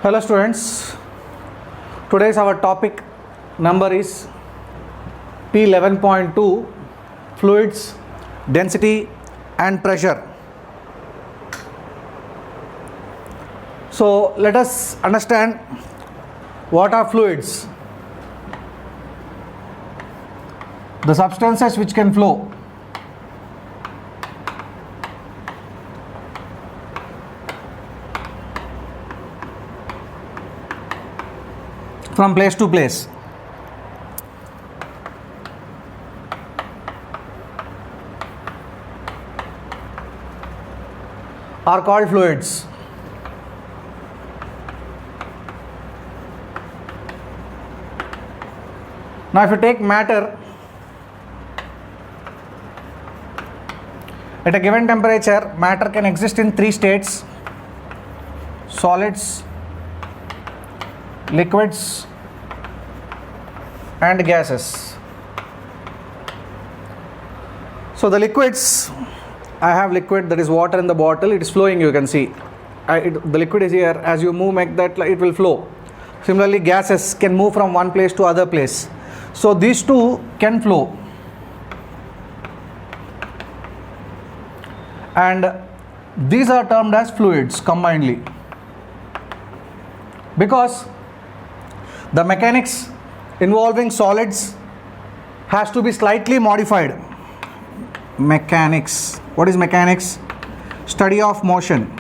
Hello students, today's our topic number is P11.2 fluids, density and pressure. So let us understand what are fluids. The substances which can flow. From place to place. Are called fluids. Now if you take matter, at a given temperature, matter can exist in three states: solids, liquids and gases. So the liquids, I have liquid, that is water in the bottle, it is flowing, you can see. The liquid is here, as you move make that it will flow. Similarly gases can move from one place to other place. So these two can flow. And these are termed as fluids combinedly, because the mechanics involving solids has to be slightly modified. Mechanics. What is mechanics? Study of motion.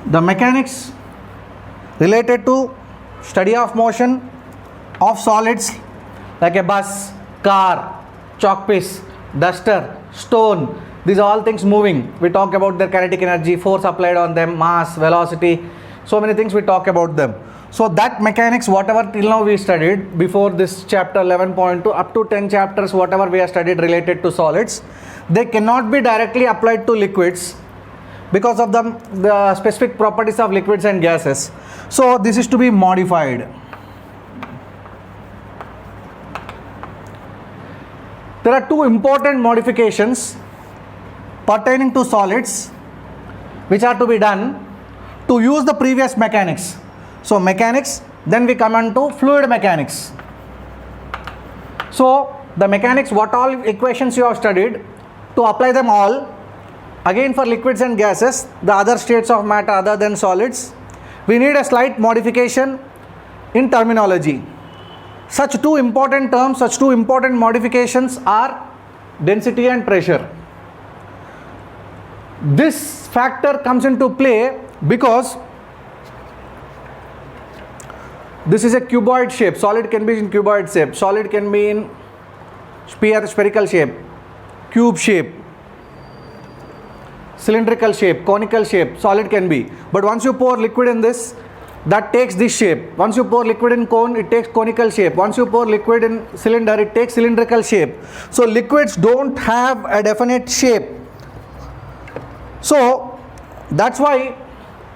The mechanics related to study of motion of solids like a bus, car, chalk piece, duster, stone. These are all things moving. We talk about their kinetic energy, force applied on them, mass, velocity, so many things we talk about them. So that mechanics, whatever till now we studied before this chapter 11.2 up to 10 chapters, whatever we have studied related to solids, they cannot be directly applied to liquids because of the specific properties of liquids and gases. So this is to be modified. There are two important modifications pertaining to solids which are to be done to use the previous mechanics. So mechanics, then we come on to fluid mechanics. So the mechanics, what all equations you have studied, to apply them all again for liquids and gases, the other states of matter other than solids, we need a slight modification in terminology. Such two important terms, such two important modifications are density and pressure. This factor comes into play because this is a cuboid shape. Solid can be in cuboid shape. Solid can be in spherical shape, cube shape, cylindrical shape, conical shape. Solid can be. But once you pour liquid in this, that takes this shape. Once you pour liquid in cone, it takes conical shape. Once you pour liquid in cylinder, it takes cylindrical shape. So liquids don't have a definite shape. So that's why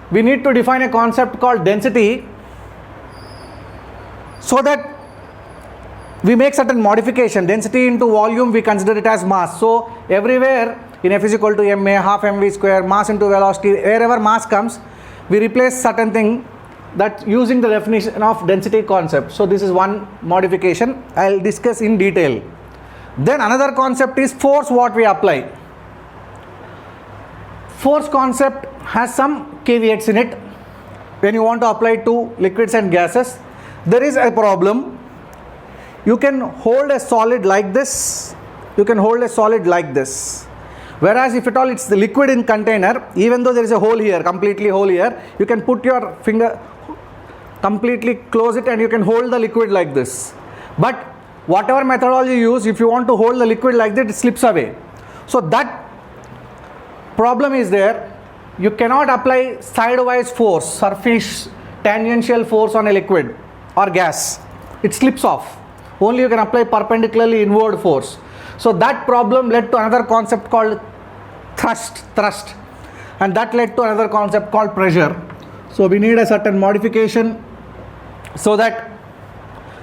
we need to define a concept called density, so that we make certain modification. Density into volume, we consider it as mass. So everywhere in F is equal to ma, half mv square, mass into velocity, wherever mass comes, we replace certain thing that using the definition of density concept. So this is one modification I will discuss in detail. Then another concept is force, what we apply. Force concept has some caveats in it. When you want to apply to liquids and gases, there is a problem. You can hold a solid like this. You can hold a solid like this. Whereas if at all it's the liquid in container, even though there is a hole here, completely hole here, you can put your finger, completely close it and you can hold the liquid like this. But whatever methodology you use, if you want to hold the liquid like that, it slips away. So that problem is there. You cannot apply sidewise force, surface tangential force on a liquid or gas. It slips off. Only you can apply perpendicularly inward force. So that problem led to another concept called thrust, and that led to another concept called pressure. So we need a certain modification so that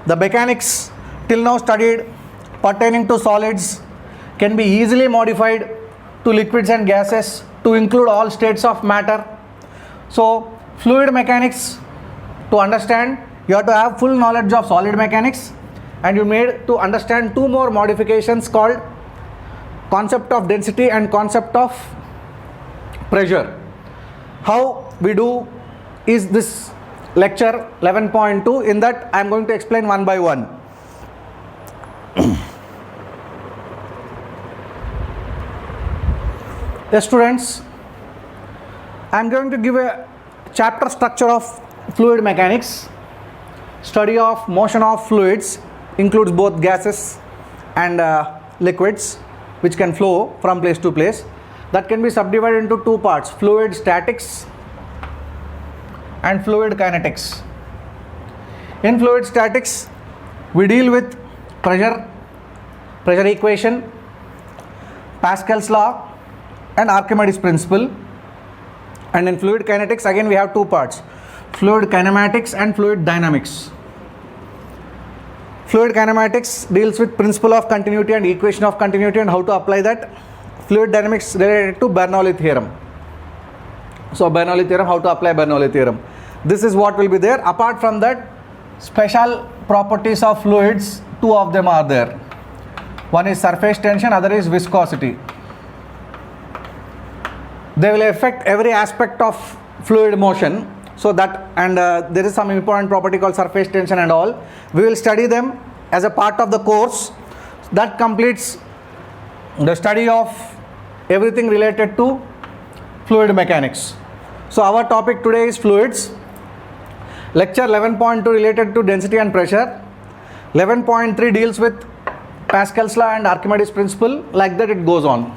the mechanics till now studied pertaining to solids can be easily modified to liquids and gases to include all states of matter. So fluid mechanics, to understand, you have to have full knowledge of solid mechanics, and you made to understand two more modifications called concept of density and concept of pressure. How we do is this lecture 11.2. In that I am going to explain one by one. Yes, students, I am going to give a chapter structure of fluid mechanics. Study of motion of fluids includes both gases and liquids which can flow from place to place. That can be subdivided into two parts: fluid statics and fluid kinetics. In fluid statics, we deal with pressure equation, Pascal's law and Archimedes principle. And in fluid kinetics, again we have two parts: fluid kinematics and fluid dynamics. Fluid kinematics deals with principle of continuity and equation of continuity and how to apply that. Fluid dynamics related to Bernoulli theorem. So Bernoulli theorem, how to apply Bernoulli theorem. This is what will be there. Apart from that, special properties of fluids, two of them are there. One is surface tension, other is viscosity. They will affect every aspect of fluid motion. So that, and there is some important property called surface tension and all. We will study them as a part of the course. That completes the study of everything related to fluid mechanics. So our topic today is fluids. Lecture 11.2 related to density and pressure. 11.3 deals with Pascal's law and Archimedes principle. Like that it goes on.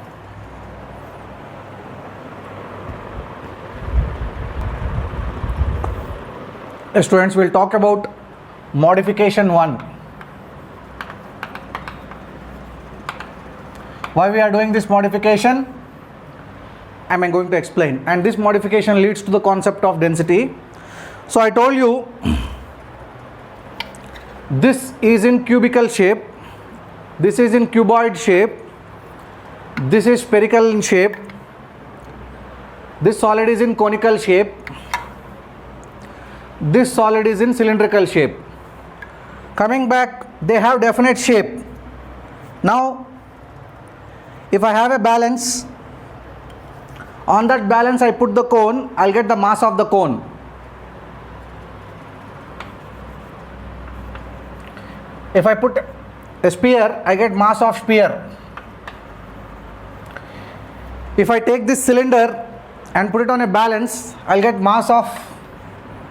Students, will talk about modification 1. Why we are doing this modification? I am going to explain. And this modification leads to the concept of density. So I told you this is in cubical shape, this is in cuboid shape, this is spherical in shape, this solid is in conical shape, this solid is in cylindrical shape. Coming back, they have definite shape. Now if I have a balance, on that balance I put the cone, I'll get the mass of the cone. If I put a sphere, I get mass of sphere. If I take this cylinder and put it on a balance, I'll get mass of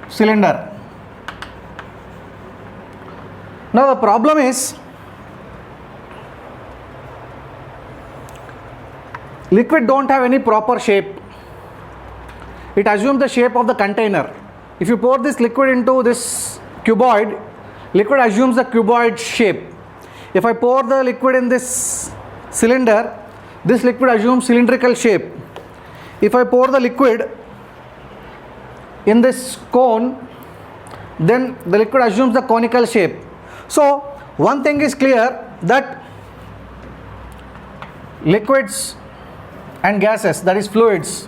cylinder. Now the problem is, liquid don't have any proper shape. It assumes the shape of the container. If you pour this liquid into this cuboid, liquid assumes the cuboid shape. If I pour the liquid in this cylinder, this liquid assumes cylindrical shape. If I pour the liquid in this cone, then the liquid assumes the conical shape. So one thing is clear, that liquids and gases, that is fluids,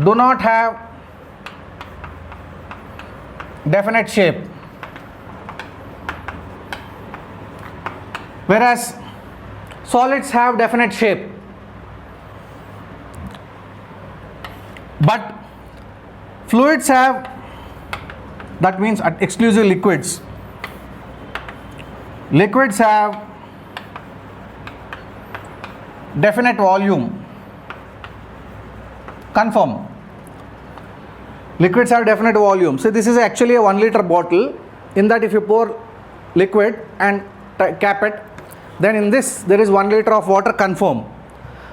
do not have definite shape, whereas solids have definite shape. But fluids have, that means exclusive liquids, liquids have definite volume. Confirm. Liquids have definite volume. So this is actually a 1 liter bottle. In that if you pour liquid and cap it, then in this there is 1 liter of water. Confirm.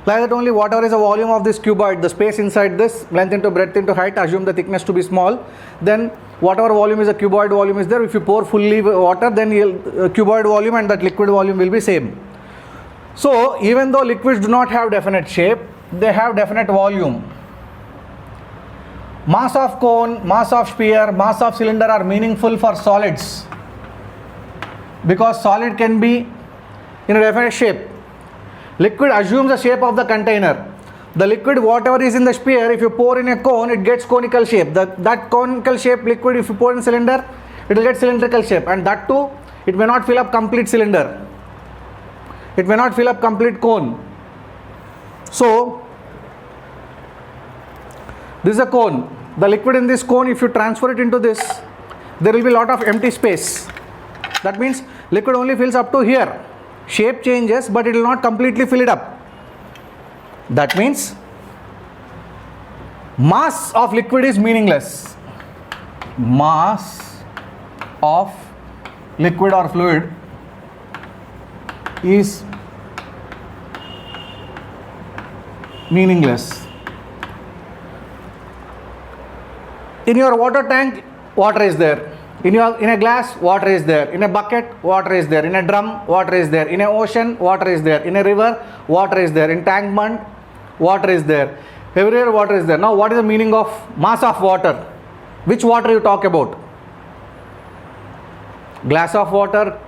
Like that only, whatever is the volume of this cuboid, the space inside this, length into breadth into height, assume the thickness to be small, then whatever volume is the cuboid volume is there. If you pour fully water, then cuboid volume and that liquid volume will be same. So even though liquids do not have definite shape, they have definite volume. Mass of cone, mass of sphere, mass of cylinder are meaningful for solids, because solid can be in a definite shape. Liquid assumes the shape of the container. The liquid, whatever is in the sphere, if you pour in a cone, it gets conical shape. That conical shape liquid, if you pour in cylinder, it will get cylindrical shape, and that too, it may not fill up complete cylinder. It may not fill up complete cone. So, this is a cone. The liquid in this cone, if you transfer it into this, there will be a lot of empty space. That means liquid only fills up to here. Shape changes, but it will not completely fill it up. That means mass of liquid is meaningless. Mass of liquid or fluid is meaningless. In your water tank, water is there. In a glass, water is there. In a bucket, water is there. In a drum, water is there. In an ocean, water is there. In a river, water is there. In tank bund, water is there. Everywhere water is there. Now what is the meaning of mass of water? Which water you talk about? Glass of water,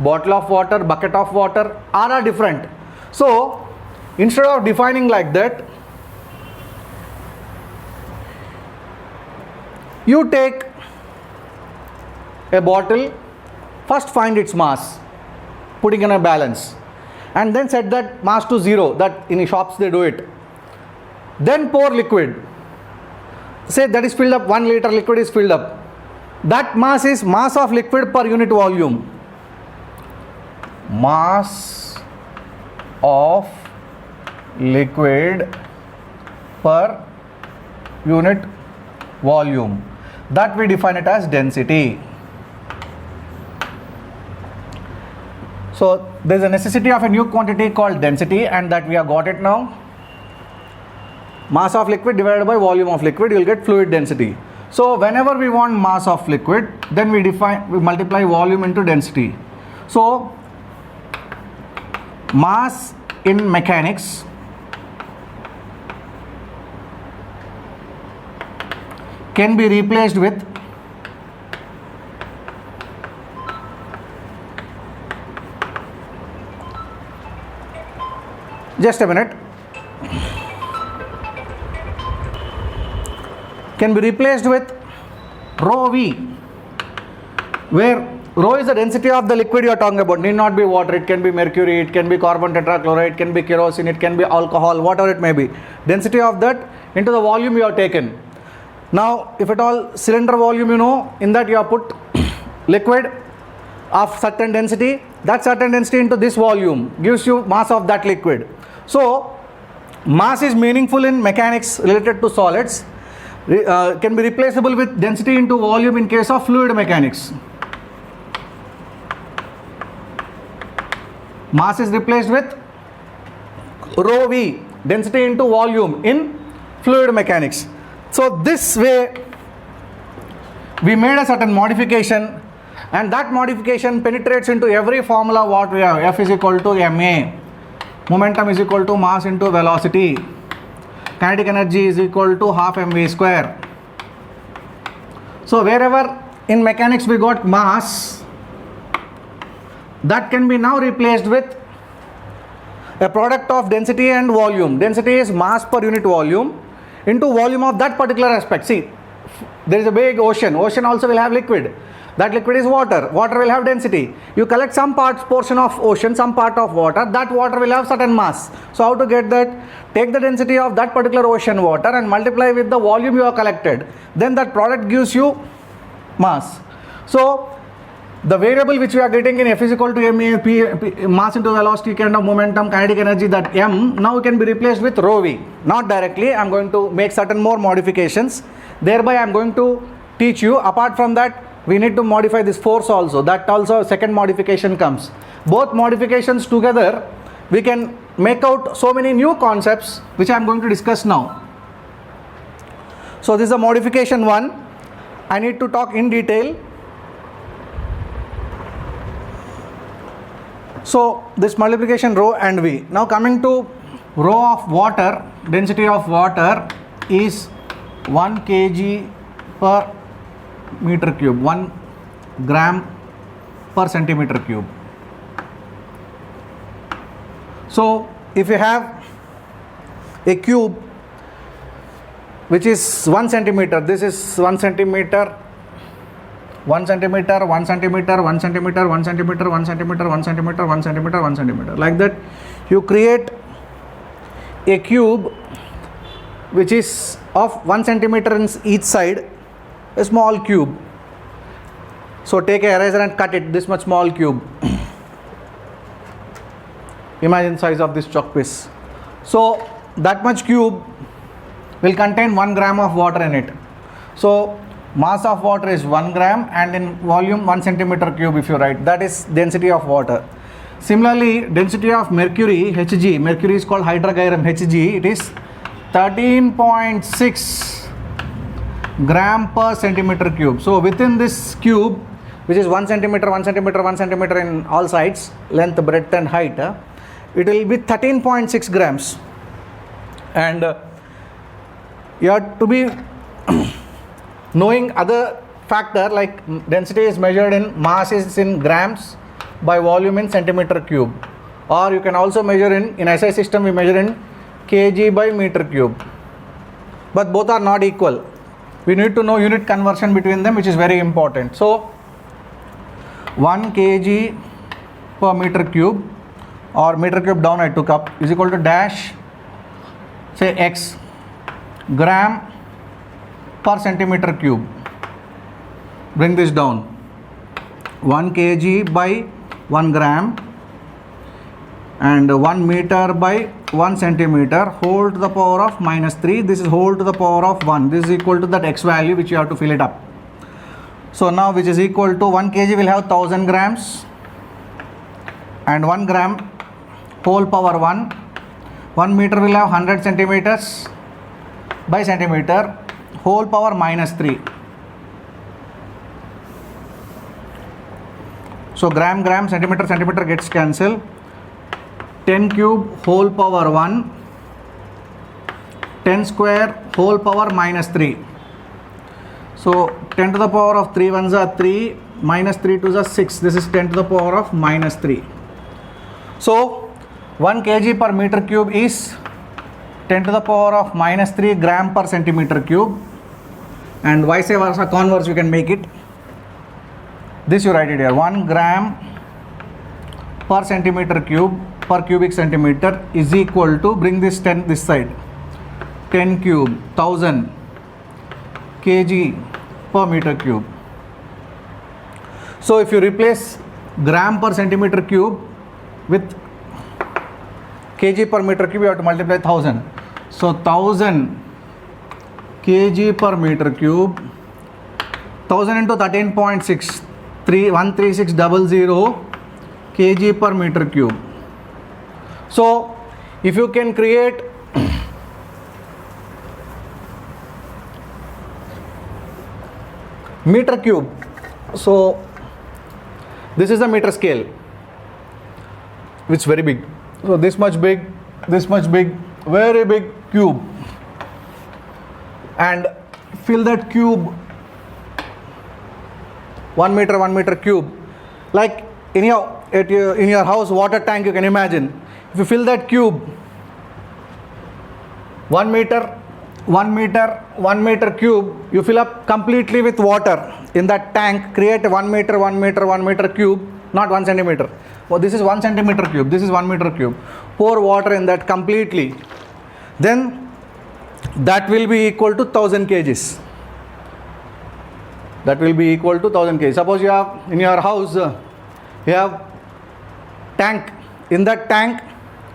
bottle of water, bucket of water, all are different. So instead of defining like that, you take a bottle, first find its mass, putting in a balance, and then set that mass to 0. That in shops they do it. Then pour liquid. Say that is filled up, 1 liter liquid is filled up. That mass is mass of liquid per unit volume. Mass of liquid per unit volume. That we define it as density. So there is a necessity of a new quantity called density, and that we have got it now. Mass of liquid divided by volume of liquid, you will get fluid density. So whenever we want mass of liquid, then we multiply volume into density. So mass in mechanics can be replaced with just a minute. Can be replaced with rho V, where rho is the density of the liquid you are talking about. Need not be water, it can be mercury, it can be carbon tetrachloride, it can be kerosene, it can be alcohol, whatever it may be. Density of that into the volume you have taken. Now if at all cylinder volume you know, in that you have put liquid of certain density, that certain density into this volume gives you mass of that liquid. So mass is meaningful in mechanics related to solids, can be replaceable with density into volume in case of fluid mechanics. Mass is replaced with rho V, density into volume in fluid mechanics. So this way we made a certain modification, and that modification penetrates into every formula what we have. F is equal to ma, momentum is equal to mass into velocity, kinetic energy is equal to half mv square. So wherever in mechanics we got mass, that can be now replaced with a product of density and volume. Density is mass per unit volume into volume of that particular aspect. See, there is a big ocean. Ocean also will have liquid. That liquid is water. Water will have density. You collect some portion of ocean, some part of water. That water will have certain mass. So how to get that? Take the density of that particular ocean water and multiply with the volume you have collected. Then that product gives you mass. So the variable which we are getting in F is equal to ma, P, mass into velocity, kind of momentum, kinetic energy, that m now can be replaced with rho v. Not directly. I am going to make certain more modifications. Thereby I am going to teach you. Apart from that, we need to modify this force also. That also second modification comes. Both modifications together, we can make out so many new concepts which I am going to discuss now. So this is a modification 1. I need to talk in detail. So this multiplication rho and v. Now coming to rho of water, density of water is 1 kg per meter cube, 1 gram per centimeter cube. So if you have a cube which is 1 centimeter, this is 1 centimeter, 1 centimeter, 1 centimeter, 1 centimeter, 1 centimeter, 1 centimeter, 1 centimeter, 1 centimeter, 1 centimeter, like that you create a cube which is of 1 centimeter in each side, a small cube. So take a eraser and cut it, this much small cube. Imagine size of this chalk piece. So that much cube will contain 1 gram of water in it. So mass of water is 1 gram and in volume 1 centimeter cube if you write, that is density of water. Similarly, density of mercury, Hg, mercury is called hydrogyrum Hg, it is 13.6 gram per centimeter cube. So within this cube, which is 1 centimeter, 1 centimeter, 1 centimeter in all sides, length, breadth and height, it will be 13.6 grams. And you have to be knowing other factor like density is measured in mass is in grams by volume in centimeter cube, or you can also measure in SI system we measure in kg by meter cube, but both are not equal. We need to know unit conversion between them, which is very important. So 1 kg per meter cube, or meter cube down I took up, is equal to dash, say x gram per centimeter cube. Bring this down, 1 kg by 1 gram and 1 meter by 1 centimeter whole to the power of minus 3. This is whole to the power of 1. This is equal to that x value which you have to fill it up. So now which is equal to 1 kg will have 1000 grams and 1 gram whole power 1. 1 meter will have 100 centimeters by centimeter whole power minus 3. So gram, gram, centimeter, centimeter gets cancelled. 10 cube whole power 1, 10 square whole power minus 3. So 10 to the power of 3 ones are 3, minus 3 twos are 6. This is 10 to the power of minus 3. So 1 kg per meter cube is 10 to the power of minus 3 gram per centimeter cube, and vice versa, converse you can make it. This you write it here, 1 gram per centimeter cube per cubic centimeter is equal to, bring this 10 this side, 10 cube 1000 kg per meter cube. So if you replace gram per centimeter cube with kg per meter cube, you have to multiply 1000. So 1000 kg per meter cube, 1000 into 13.6, 13600 kg per meter cube. So if you can create meter cube, so this is the meter scale, which is very big. So this much big, very big cube, and fill that cube 1 meter cube, like in your house water tank. You can imagine if you fill that cube 1 meter cube, you fill up completely with water in that tank, create 1 meter cube, not 1 centimeter. Oh, this is 1 centimeter cube, this is 1 meter cube. Pour water in that completely, then that will be equal to 1000 kgs. That will be equal to 1000 kg. Suppose you have in your house, you have tank. In that tank,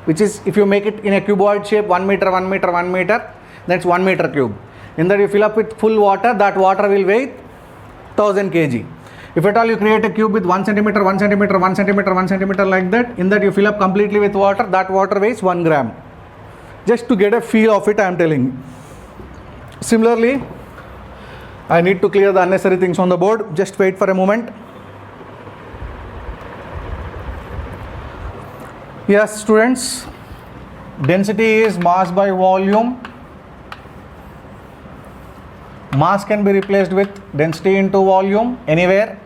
which is, if you make it in a cuboid shape, 1 meter, that's 1 meter cube. In that you fill up with full water, that water will weigh 1000 kg. If at all you create a cube with 1 centimeter like that, in that you fill up completely with water, that water weighs 1 gram. Just to get a feel of it, I am telling you. Similarly, I need to clear the unnecessary things on the board. Just wait for a moment. Yes, students, density is mass by volume. Mass can be replaced with density into volume anywhere.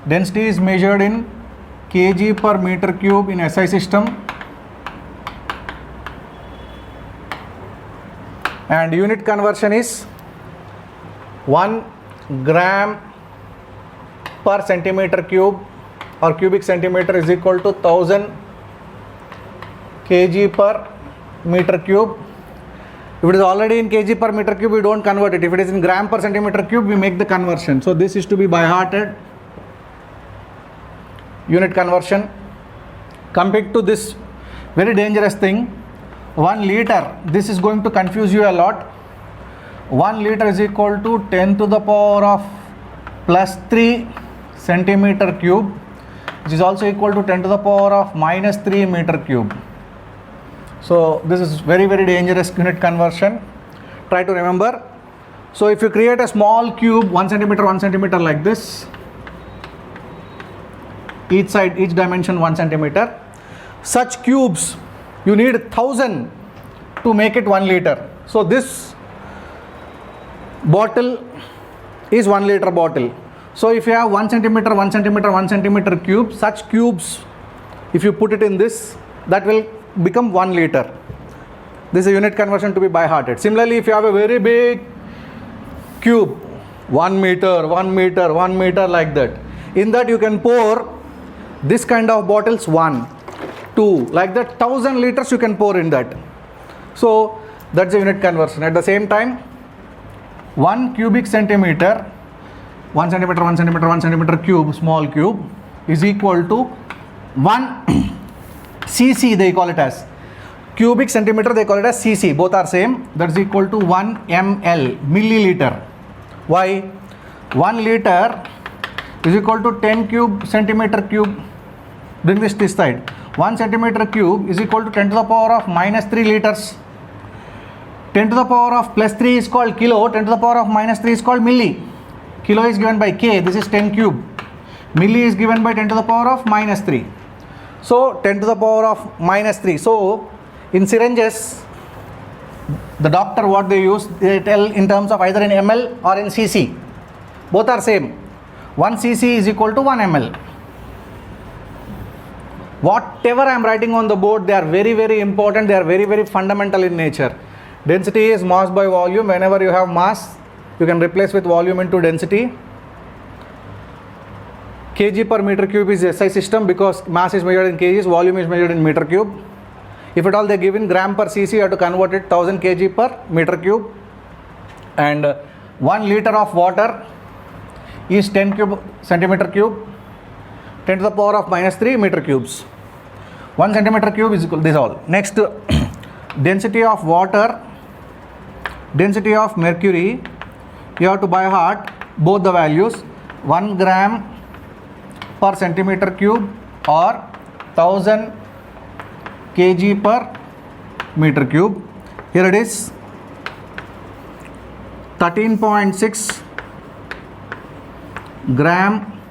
Density is measured in kg per meter cube in SI system. and unit conversion is 1 gram per centimeter cube or cubic centimeter is equal to 1000 kg per meter cube. If it is already in kg per meter cube, we don't convert it. If it is in gram per centimeter cube, we make the conversion. So this is to be by hearted. Unit conversion. Compared to this very dangerous thing, 1 liter, this is going to confuse you a lot. 1 liter is equal to 10 to the power of plus 3 centimeter cube, which is also equal to 10 to the power of minus 3 meter cube. So this is very dangerous unit conversion. Try to remember. So if you create a small cube 1 centimeter like this, each side, each dimension 1 centimeter, such cubes you need 1000 to make it 1 liter. So this bottle is 1 liter bottle. So if you have 1 centimeter cube, such cubes, if you put it in this, that will become 1 liter. This is a unit conversion to be by hearted. Similarly, if you have a very big cube, 1 meter like that, in that you can pour this kind of bottles, 1, 2, like that 1000 liters you can pour in that. So that's a unit conversion. At the same time, 1 cubic centimeter, 1 centimeter cube, small cube, is equal to 1 cc, they call it as. Cubic centimeter, they call it as cc, both are same. That is equal to 1 ml, milliliter. Why? 1 liter is equal to 10 centimeter cube. Bring this side. 1 centimeter cube is equal to 10 to the power of minus 3 liters. 10 to the power of plus 3 is called kilo, 10 to the power of minus 3 is called milli. Kilo is given by k, this is 10 cube. Milli is given by 10 to the power of minus 3. So 10 to the power of minus 3. So in syringes, the doctor, what they use, they tell in terms of either in ml or in cc. Both are same. 1 cc is equal to 1 ml. Whatever I am writing on the board, they are very important. They are very fundamental in nature. Density is mass by volume. Whenever you have mass, you can replace with volume into density. Kg per meter cube is SI system because mass is measured in kgs, volume is measured in meter cube. If at all they give in gram per cc, you have to convert it 1000 kg per meter cube. And 1 liter of water is 10 centimeter cube, 10 to the power of minus 3 meter cubes. 1 centimeter cube is equal to this all. Next, density of water, density of mercury, you have to by heart both the values. 1 gram per centimeter cube or 1000 kg per meter cube. Here it is 13.6 gram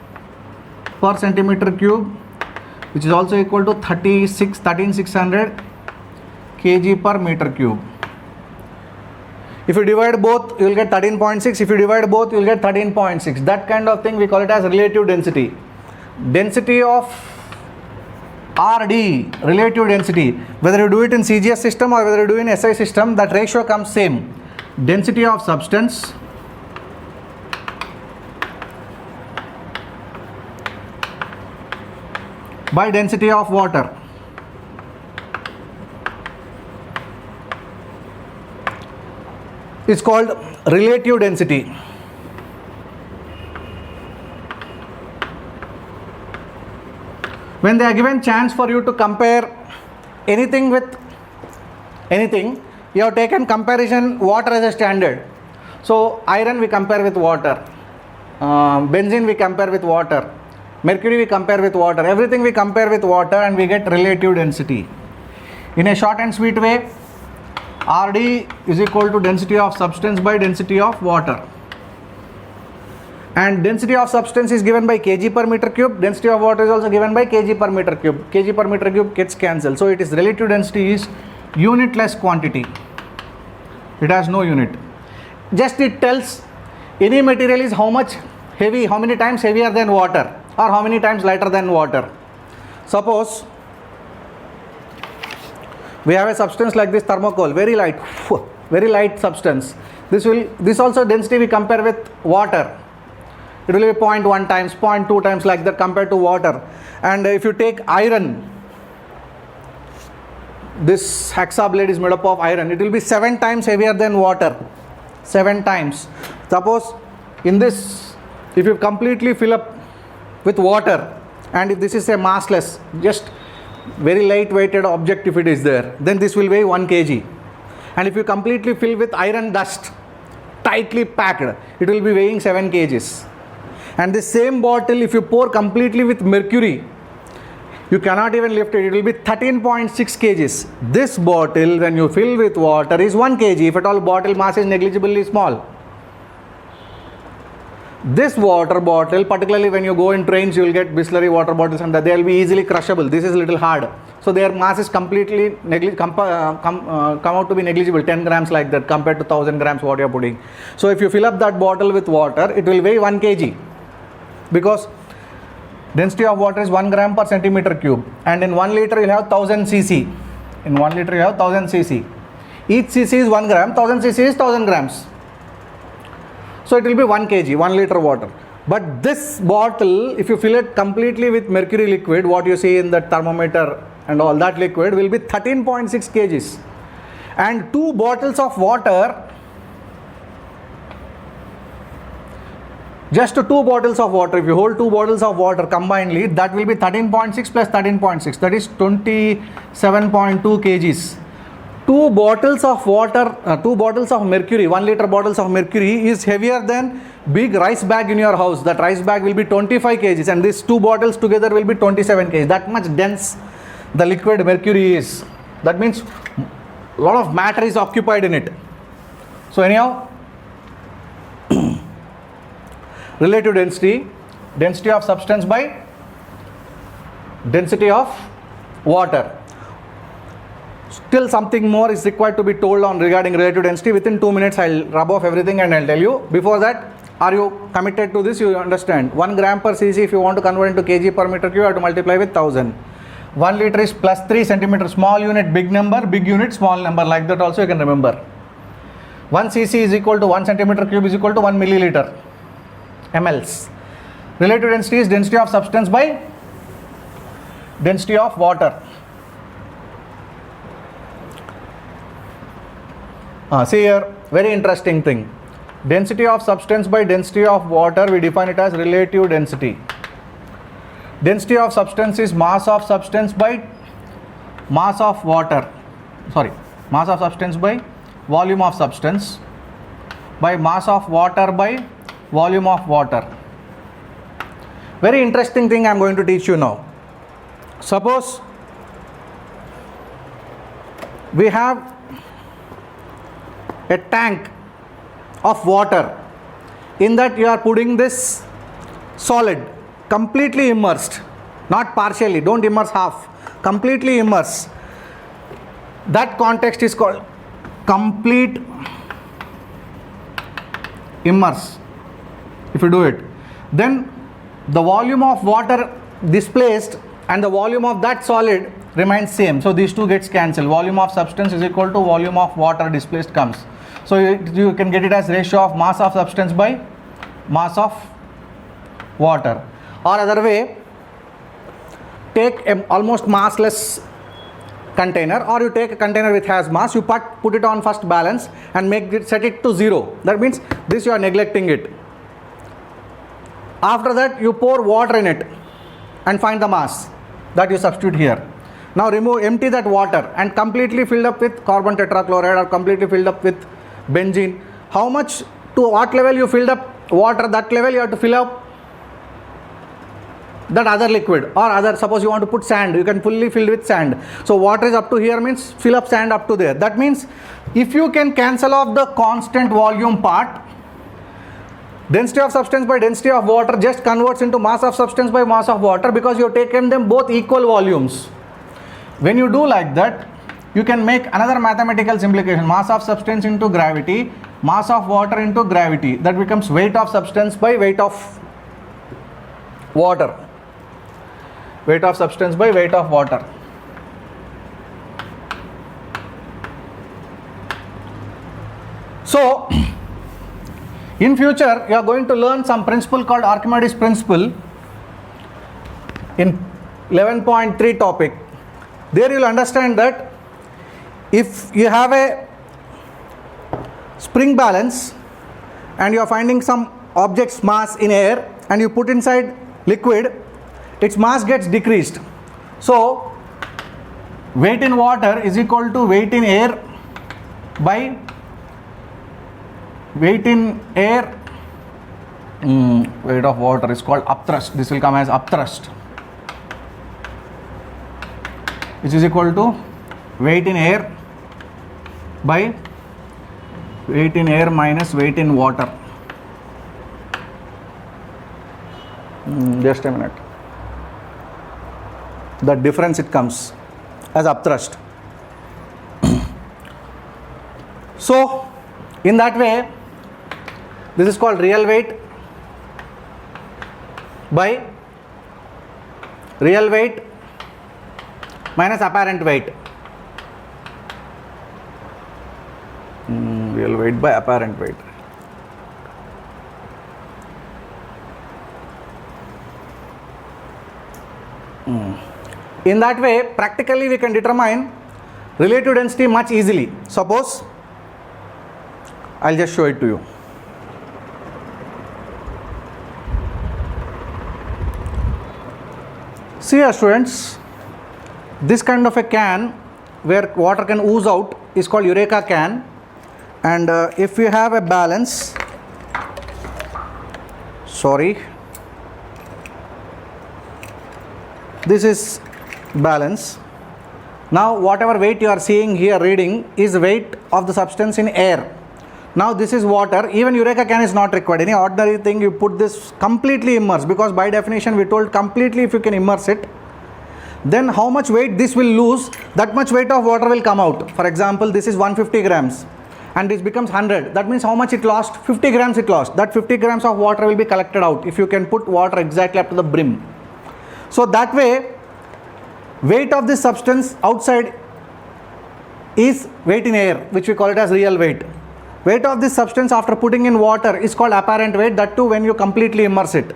per centimeter cube, which is also equal to 13600 kg per meter cube. If you divide both, you will get 13.6. If you divide both, you will get 13.6. That kind of thing we call it as relative density. Density of RD, relative density, whether you do it in CGS system or whether you do in SI system, that ratio comes same. Density of substance by density of water. It's called relative density. When they are given chance for you to compare anything with anything, you have taken comparison water as a standard. So iron we compare with water, benzene we compare with water, mercury we compare with water, everything we compare with water and we get relative density. In a short and sweet way, RD is equal to density of substance by density of water. And density of substance is given by kg per meter cube, density of water is also given by kg per meter cube. Kg per meter cube gets cancelled. So it is relative density is unitless quantity. It has no unit. Just it tells any material is how much heavy, how many times heavier than water or how many times lighter than water. Suppose we have a substance like this thermocol, very light, very light substance. This also density we compare with water. It will be 0.1 times, 0.2 times like that compared to water. And if you take iron, this hacksaw blade is made up of iron. It will be 7 times heavier than water. 7 times. Suppose in this, if you completely fill up with water, and if this is a massless, just very light weighted object, if it is there, then this will weigh 1 kg. And if you completely fill with iron dust, tightly packed, it will be weighing 7 kgs. And the same bottle, if you pour completely with mercury, you cannot even lift it. It will be 13.6 kgs. This bottle, when you fill with water, is 1 kg. If at all bottle mass is negligibly small. This water bottle, particularly when you go in trains, you will get Bisleri water bottles, and they will be easily crushable. This is little hard. So their mass is completely come out to be negligible, 10 grams like that compared to 1000 grams what you are putting. So if you fill up that bottle with water, it will weigh 1 kg. Because density of water is 1 gram per centimeter cube, and in 1 liter you have 1000 cc. In 1 liter you have 1000 cc. Each cc is 1 gram, 1000 cc is 1000 grams. So it will be 1 kg, 1 liter water. But this bottle, if you fill it completely with mercury liquid, what you see in the thermometer and all that liquid, will be 13.6 kgs. And 2 bottles of water, just 2 bottles of water, if you hold 2 bottles of water combinedly, that will be 13.6 plus 13.6, that is 27.2 kgs. 2 bottles of water, 2 bottles of mercury, 1 liter bottles of mercury is heavier than big rice bag in your house. That rice bag will be 25 kgs, and these 2 bottles together will be 27 kgs. That much dense the liquid mercury is. That means a lot of matter is occupied in it. So anyhow, relative density, density of substance by density of water. Still something more is required to be told on regarding relative density. Within 2 minutes I'll rub off everything and I'll tell you. Before that, are you committed to this? You understand 1 gram per cc, if you want to convert into kg per meter cube, you have to multiply with 1000. 1 liter is plus 3 centimeter, small unit big number, big unit small number, like that also you can remember. 1 cc is equal to 1 centimeter cube is equal to 1 milliliter mLs. Relative density is density of substance by density of water. See here, very interesting thing. Density of substance by density of water, we define it as relative density. Density of substance is mass of substance by mass of water. Mass of substance by volume of substance by mass of water by volume of water. Very interesting thing I am going to teach you now. Suppose we have a tank of water. In that you are putting this solid, completely immersed, not partially, don't immerse half, completely immerse. That context is called complete immerse. If you do it, then the volume of water displaced and the volume of that solid remains same. So these two gets cancelled. Volume of substance is equal to volume of water displaced comes. So you can get it as ratio of mass of substance by mass of water. Or other way, take a almost massless container, or you take a container which has mass, you put it on first balance and set it to 0. That means this you are neglecting it. After that you pour water in it and find the mass that you substitute here. Now empty that water and completely filled up with carbon tetrachloride or completely filled up with benzene. How much, to what level you filled up water, that level you have to fill up that other liquid, or other, suppose you want to put sand, you can fully fill with sand. So water is up to here means fill up sand up to there. That means if you can cancel off the constant volume part, density of substance by density of water just converts into mass of substance by mass of water, because you have taken them both equal volumes. When you do like that, you can make another mathematical simplification. Mass of substance into gravity, mass of water into gravity. That becomes weight of substance by weight of water. Weight of substance by weight of water. In future, you are going to learn some principle called Archimedes principle in 11.3 topic. There you will understand that if you have a spring balance and you are finding some object's mass in air and you put inside liquid, its mass gets decreased. So weight in water is equal to weight in air by weight in air. Weight of water is called upthrust. This will come as upthrust, which is equal to weight in air by weight in air minus weight in water. Just a minute. The difference it comes as upthrust. So in that way, this is called real weight by real weight minus apparent weight. Real weight by apparent weight. In that way, practically we can determine relative density much easily. Suppose, I'll just show it to you. See here students, this kind of a can where water can ooze out is called Eureka can, and if you have a balance, this is balance. Now whatever weight you are seeing here reading is weight of the substance in air. Now this is water. Even Eureka can is not required. Any ordinary thing you put this completely immersed, because by definition we told completely if you can immerse it, then how much weight this will lose, that much weight of water will come out. For example, this is 150 grams and this becomes 100. That means how much it lost? 50 grams it lost. That 50 grams of water will be collected out if you can put water exactly up to the brim. So that way, weight of this substance outside is weight in air, which we call it as real weight. Weight of this substance after putting in water is called apparent weight, that too when you completely immerse it.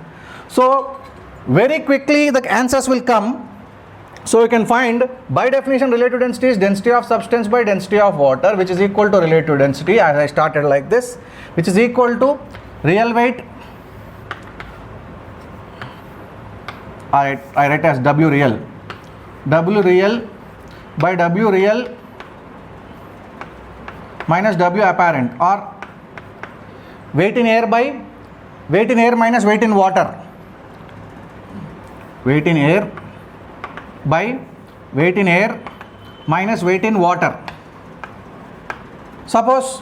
So very quickly the answers will come. So you can find, by definition, relative density is density of substance by density of water, which is equal to relative density, as I started like this, which is equal to real weight, I write as W real by W real minus W apparent, or weight in air by weight in air minus weight in water. Weight in air by weight in air minus weight in water. Suppose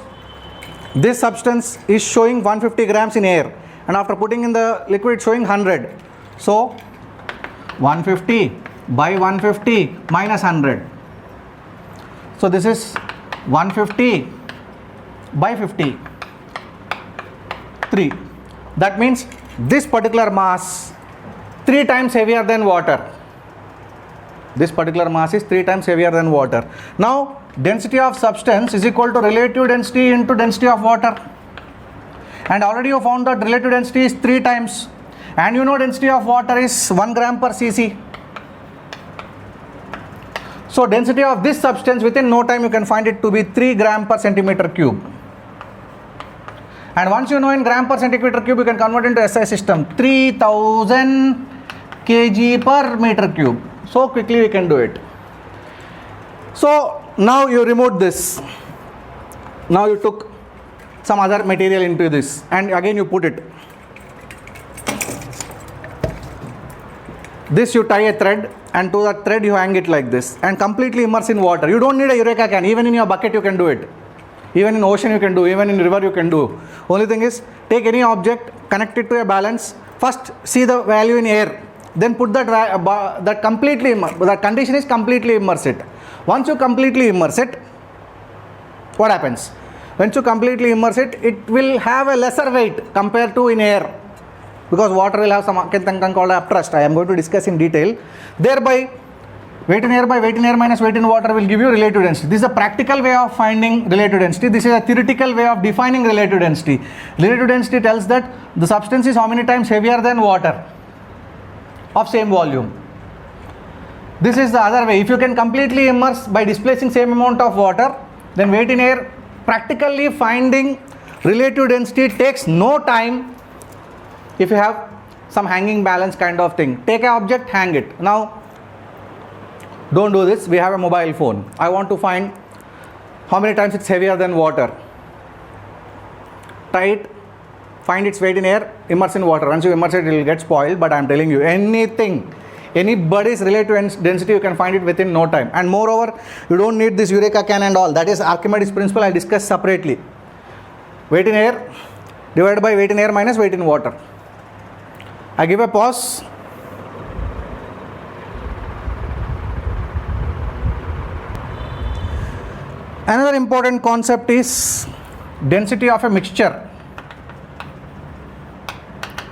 this substance is showing 150 grams in air and after putting in the liquid showing 100. So 150 by 150 minus 100. So this is 150 by 50, 3. That means this particular mass 3 times heavier than water. This particular mass is 3 times heavier than water. Now density of substance is equal to relative density into density of water. And already you found that relative density is 3 times. And you know density of water is 1 gram per cc. So density of this substance within no time you can find it to be 3 gram per centimeter cube. And once you know in gram per centimeter cube, you can convert into SI system, 3000 kg per meter cube. So quickly we can do it. So now you removed this. Now you took some other material into this and again you put it. This you tie a thread and to that thread you hang it like this and completely immerse in water. You don't need a Eureka can. Even in your bucket you can do it. Even in ocean you can do. Even in river you can do. Only thing is, take any object, connect it to a balance. First see the value in air. Then put that completely, that condition is completely immerse it. Once you completely immerse it, what happens? Once you completely immerse it, it will have a lesser weight compared to in air. Because water will have some called upthrust. I am going to discuss in detail. Thereby, Weight in air by weight in air minus weight in water will give you relative density. This is a practical way of finding relative density. This is a theoretical way of defining relative density. Relative density tells that the substance is how many times heavier than water of same volume. This is the other way. If you can completely immerse by displacing same amount of water, then weight in air, practically finding relative density takes no time if you have some hanging balance kind of thing. Take an object, hang it. Now, don't do this. We have a mobile phone. I want to find how many times it's heavier than water. Try it, find its weight in air, immerse in water. Once you immerse it, it will get spoiled. But I am telling you, anybody's relative density, you can find it within no time. And moreover, you don't need this Eureka can and all. That is Archimedes principle. I'll discuss separately. Weight in air divided by weight in air minus weight in water. I give a pause. Another important concept is density of a mixture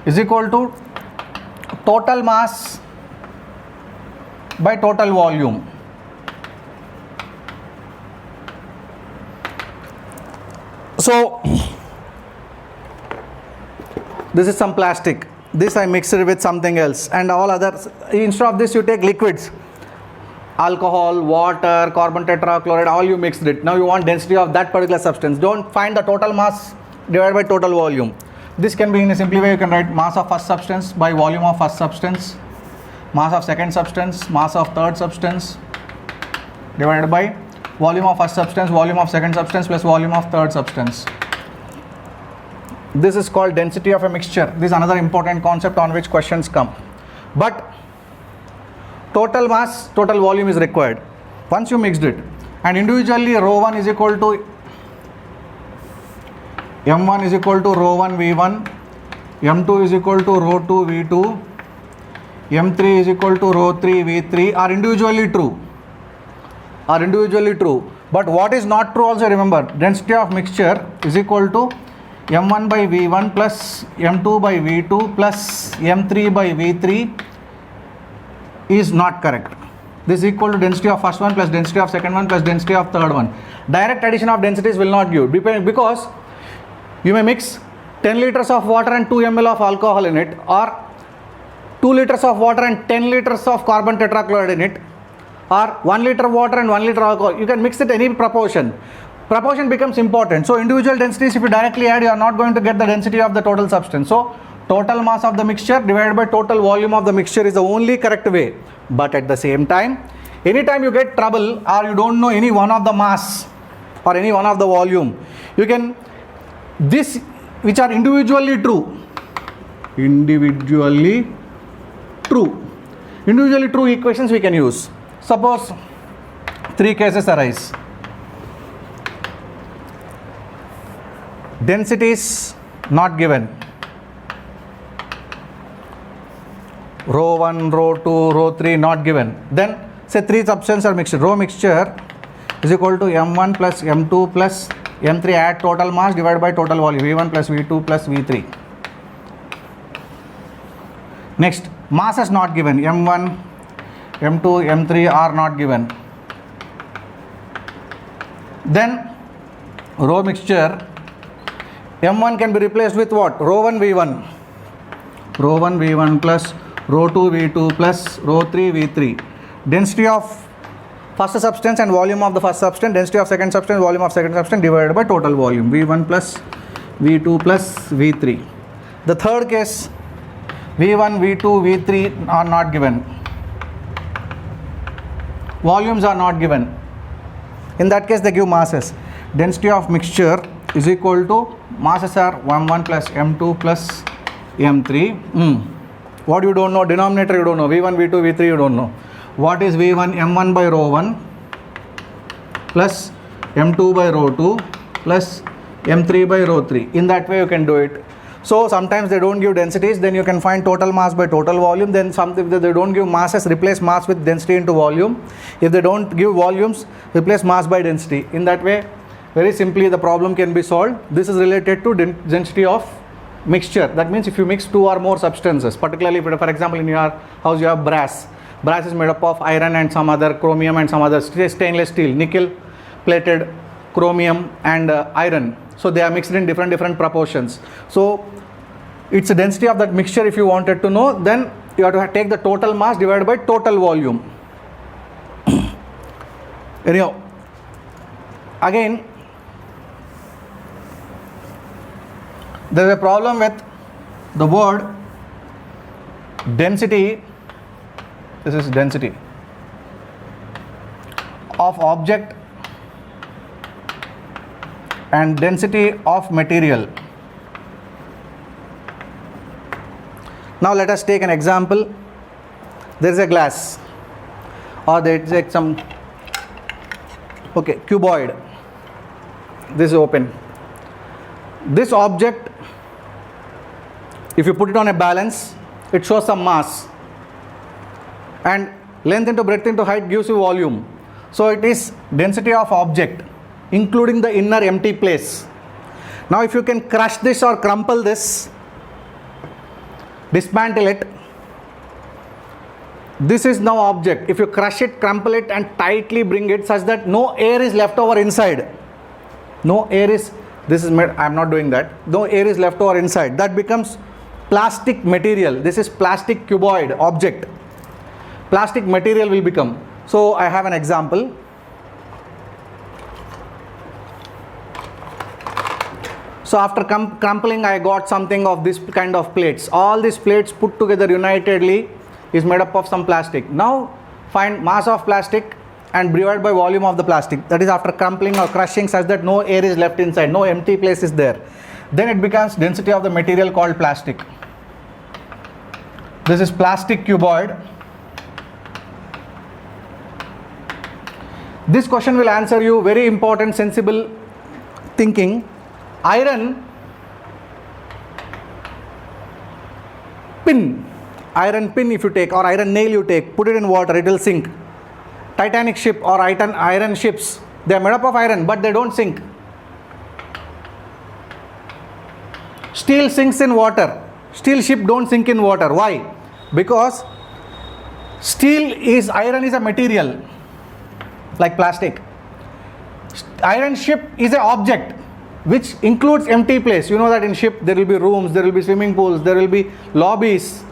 is equal to total mass by total volume. So this is some plastic. This I mixed it with something else, and all others. Instead of this, you take liquids. Alcohol, water, carbon tetrachloride, all you mixed it. Now you want density of that particular substance. Don't find the total mass divided by total volume. This can be in a simple way. You can write mass of first substance by volume of first substance, mass of second substance, mass of third substance divided by volume of first substance, volume of second substance plus volume of third substance. This is called density of a mixture. This is another important concept on which questions come. But total mass, total volume is required. Once you mixed it, and individually rho 1 is equal to m1 is equal to rho 1 v1, m2 is equal to rho 2 v2, m3 is equal to rho 3 v3 are individually true. But what is not true also, remember, density of mixture is equal to m1 by v1 plus m2 by v2 plus m3 by v3 is not correct. This is equal to density of first one plus density of second one plus density of third one. Direct addition of densities will not give, because you may mix 10 liters of water and 2 ml of alcohol in it, or 2 liters of water and 10 liters of carbon tetrachloride in it, or 1 liter water and 1 liter alcohol. You can mix it any proportion. Proportion becomes important. So individual densities, if you directly add, you are not going to get the density of the total substance. So total mass of the mixture divided by total volume of the mixture is the only correct way. But at the same time, anytime you get trouble or you don't know any one of the mass or any one of the volume, you can, this which are individually true equations we can use. Suppose 3 cases arise. Densities not given. Rho 1, rho 2, rho 3 not given. Then say 3 substances are mixed. Rho mixture is equal to m1 plus m2 plus m3, add total mass divided by total volume, v1 plus v2 plus v3. Next, mass is not given. m1, m2, m3 are not given. Then rho mixture, m1 can be replaced with what? Rho 1 v1. Rho 1 v1 plus rho 2 v2 plus rho 3 v3. Density of first substance and volume of the first substance, density of second substance, volume of second substance divided by total volume, v1 plus v2 plus v3. The third case, v1, v2, v3 are not given. Volumes are not given. In that case, they give masses. Density of mixture is equal to masses are m1 plus m2 plus m3. What you don't know? Denominator you don't know. v1, v2, v3 you don't know. What is v1? m1 by rho 1 plus m2 by rho 2 plus m3 by rho 3. In that way you can do it. So sometimes they don't give densities, then you can find total mass by total volume. Then something that they don't give masses, replace mass with density into volume. If they don't give volumes, replace mass by density. In that way, very simply the problem can be solved. This is related to density of mixture. That means if you mix 2 or more substances, particularly if, for example, in your house you have brass. brass is made up of iron and some other chromium and some other stainless steel, nickel plated, chromium and iron. So they are mixed in different proportions. So it's the density of that mixture. If you wanted to know, then you have to take the total mass divided by total volume. Anyhow, again there is a problem with the word density. This is density of object and density of material. Now let us take an example. There is a glass, or there is like some cuboid. This is open. This object, if you put it on a balance, it shows some mass, and length into breadth into height gives you volume. So it is density of object including the inner empty place. Now if you can crush this or crumple this, dismantle it, this is now object. If you crush it, crumple it and tightly bring it such that no air is left over inside, no air is, this is made, I am not doing that, no air is left over inside, that becomes plastic material. This is plastic cuboid object, plastic material will become. So I have an example. So after crumpling, I got something of this kind of plates. All these plates put together unitedly is made up of some plastic. Now find mass of plastic and divide by volume of the plastic. That is after crumpling or crushing such that no air is left inside, no empty place is there. Then it becomes density of the material called plastic. This is plastic cuboid. This question will answer you very important sensible thinking. Iron pin if you take, or iron nail you take, put it in water, it will sink. Titanic ship or iron ships, they are made up of iron but they don't sink. Steel sinks in water, steel ship don't sink in water. Why? Because iron is a material like plastic. Iron ship is an object which includes empty place. You know that in ship there will be rooms, there will be swimming pools, there will be lobbies.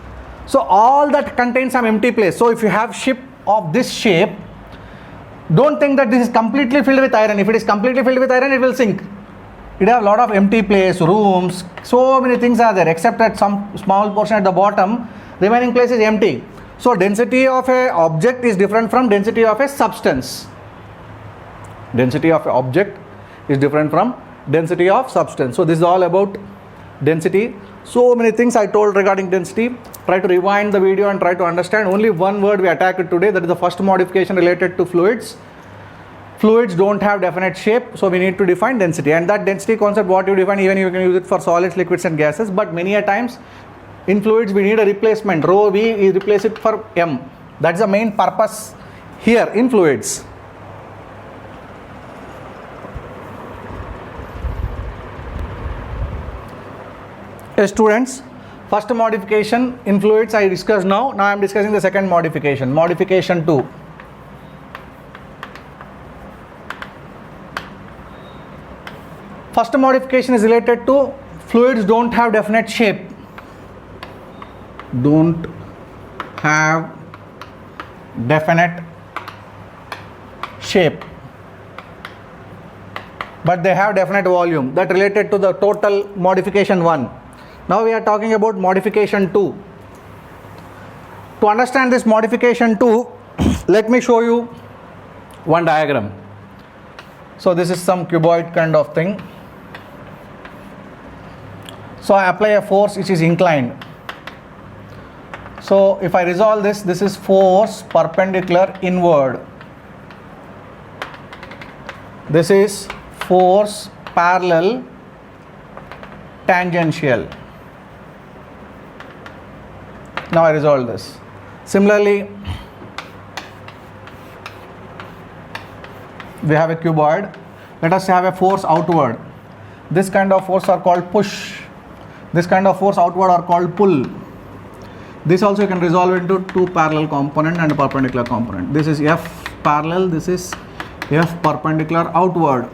So all that contains some empty place. So if you have ship of this shape, don't think that this is completely filled with iron. If it is completely filled with iron, it will sink. It has a lot of empty place, rooms, so many things are there, except that some small portion at the bottom, remaining place is empty. So density of a object is different from density of a substance. Density of an object is different from density of substance. So this is all about density. So many things I told regarding density. Try to rewind the video and try to understand. Only one word we attacked today, that is the first modification related to fluids. Fluids don't have definite shape, so we need to define density, and that density concept what you define, even you can use it for solids, liquids and gases, but many a times in fluids we need a replacement. Rho V, we replace it for M. That's the main purpose here in fluids. Students, first modification in fluids I discussed now. Now I am discussing the second modification, modification 2. First modification is related to fluids don't have definite shape. Don't have definite shape, but they have definite volume. That related to the total modification 1. Now we are talking about modification 2. To understand this modification 2, let me show you one diagram. So this is some cuboid kind of thing. So I apply a force which is inclined. So if I resolve this, this is force perpendicular inward. This is force parallel tangential. Now I resolve this. Similarly, we have a cuboid. Let us have a force outward. This kind of force are called push. This kind of force outward are called pull. This also you can resolve into two parallel component and a perpendicular component. This is F parallel, this is F perpendicular outward.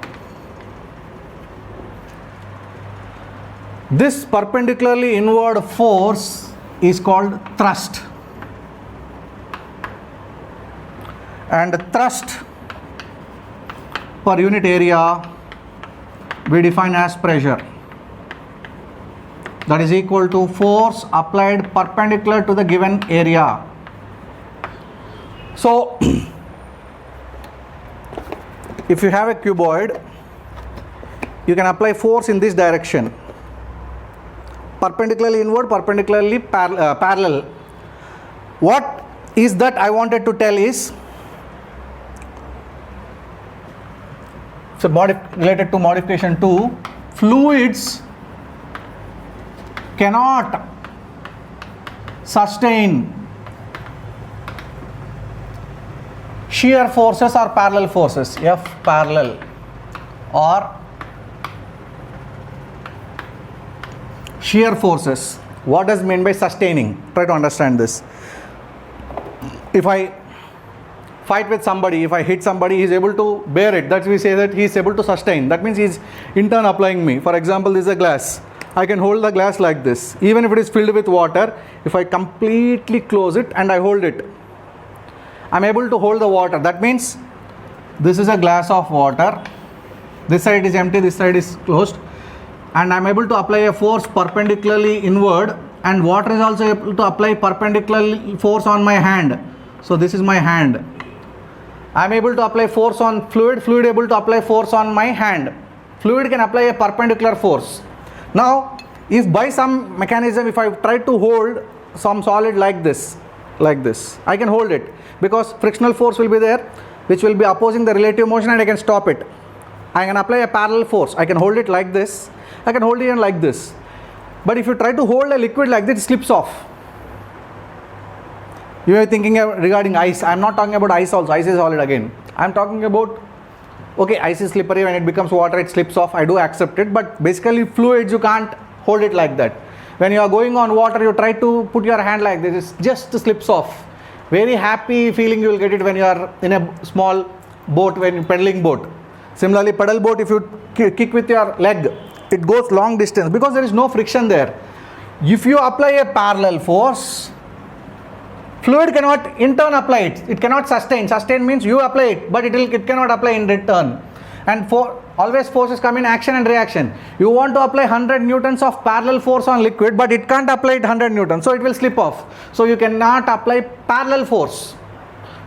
This perpendicularly inward force is called thrust, and thrust per unit area we define as pressure, that is equal to force applied perpendicular to the given area. So if you have a cuboid, you can apply force in this direction, perpendicularly inward, perpendicularly parallel. What is that I wanted to tell is, so related to modification 2, fluids cannot sustain shear forces or parallel forces, F parallel or shear forces. What does it mean by sustaining? Try to understand this. If I fight with somebody, if I hit somebody, he is able to bear it. That we say that he is able to sustain. That means he is in turn applying me. For example, this is a glass. I can hold the glass like this. Even if it is filled with water, if I completely close it and I hold it, I am able to hold the water. That means this is a glass of water. This side is empty, this side is closed. And I am able to apply a force perpendicularly inward, and water is also able to apply perpendicular force on my hand. So this is my hand. I am able to apply force on fluid, fluid able to apply force on my hand. Fluid can apply a perpendicular force. Now, if by some mechanism, if I try to hold some solid like this, I can hold it because frictional force will be there, which will be opposing the relative motion, and I can stop it. I can apply a parallel force. I can hold it like this. I can hold it in like this. But if you try to hold a liquid like this, it slips off. You are thinking regarding ice. I am not talking about ice also. Ice is solid again. I am talking about, okay, ice is slippery. When it becomes water, it slips off. I do accept it. But basically fluids, you can't hold it like that. When you are going on water, you try to put your hand like this. It just slips off. Very happy feeling you will get it when you are in a small boat, when pedaling boat. Similarly, pedal boat, if you kick with your leg, it goes long distance because there is no friction there. If you apply a parallel force, fluid cannot in turn apply it. It cannot sustain. Sustain means you apply it, but it cannot apply in return. And always forces come in action and reaction. You want to apply 100 newtons of parallel force on liquid, but it can't apply it 100 newtons, so it will slip off. So you cannot apply parallel force.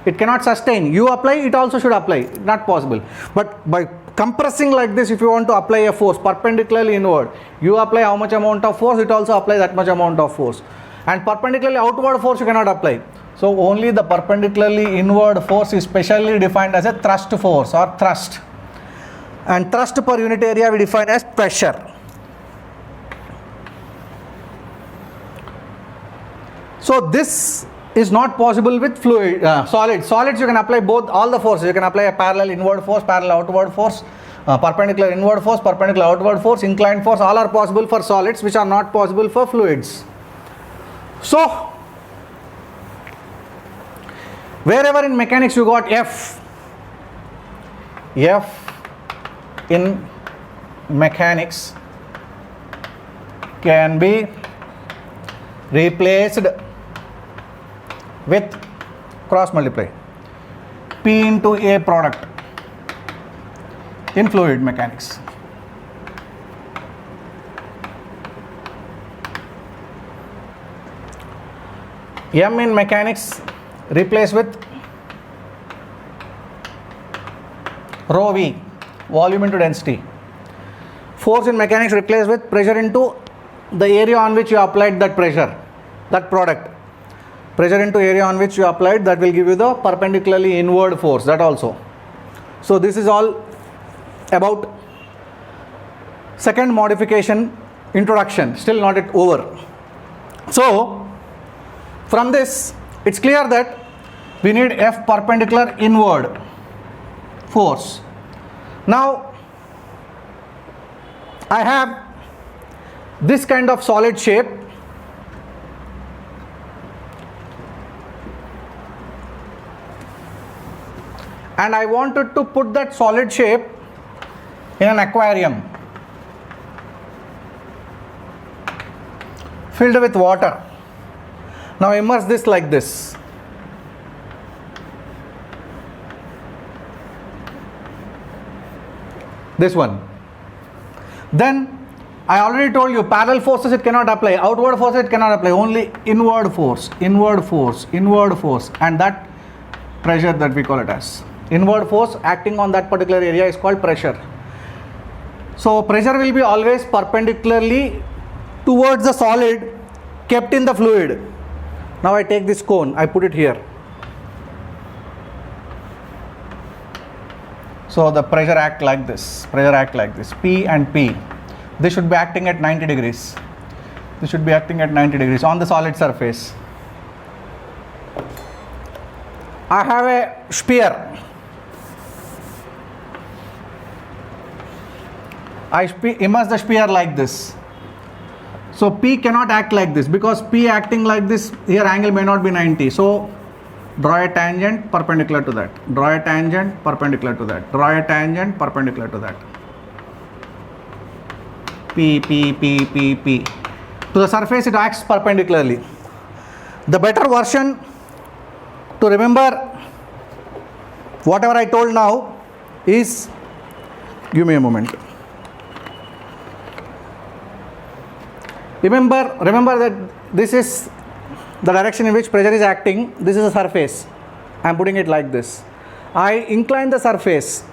It cannot sustain. You apply, it also should apply. Not possible. But by compressing like this, if you want to apply a force perpendicularly inward, you apply how much amount of force, it also apply that much amount of force. And perpendicularly outward force you cannot apply. So only the perpendicularly inward force is specially defined as a thrust force or thrust. And thrust per unit area we define as pressure. So this is not possible with fluid, solids. Solids you can apply both, all the forces. You can apply a parallel inward force, parallel outward force, perpendicular inward force, perpendicular outward force, inclined force. All are possible for solids, which are not possible for fluids. So wherever in mechanics you got F in mechanics can be replaced with cross multiply P into A product in fluid mechanics. M in mechanics replace with rho V, volume into density. Force in mechanics replace with pressure into the area on which you applied that pressure, that product. Pressure into area on which you applied, that will give you the perpendicularly inward force, that also. So this is all about second modification introduction, still not yet over. So from this it's clear that we need F perpendicular inward force. Now I have this kind of solid shape. and I wanted to put that solid shape in an aquarium filled with water. Now immerse this like this. This one. Then I already told you parallel forces it cannot apply, outward forces it cannot apply, only inward force, inward force, inward force, and that pressure that we call it as. Inward force acting on that particular area is called pressure. So pressure will be always perpendicularly towards the solid kept in the fluid. Now I take this cone, I put it here. So the pressure act like this, P and P. This should be acting at 90 degrees. This should be acting at 90 degrees on the solid surface. I have a spear. I immerse the spear like this. So P cannot act like this, because P acting like this, here angle may not be 90. So draw a tangent perpendicular to that. Draw a tangent perpendicular to that. Draw a tangent perpendicular to that. P. To the surface it acts perpendicularly. The better version to remember whatever I told now is, give me a moment. Remember that this is the direction in which pressure is acting. This is a surface. I am putting it like this. I incline the surface.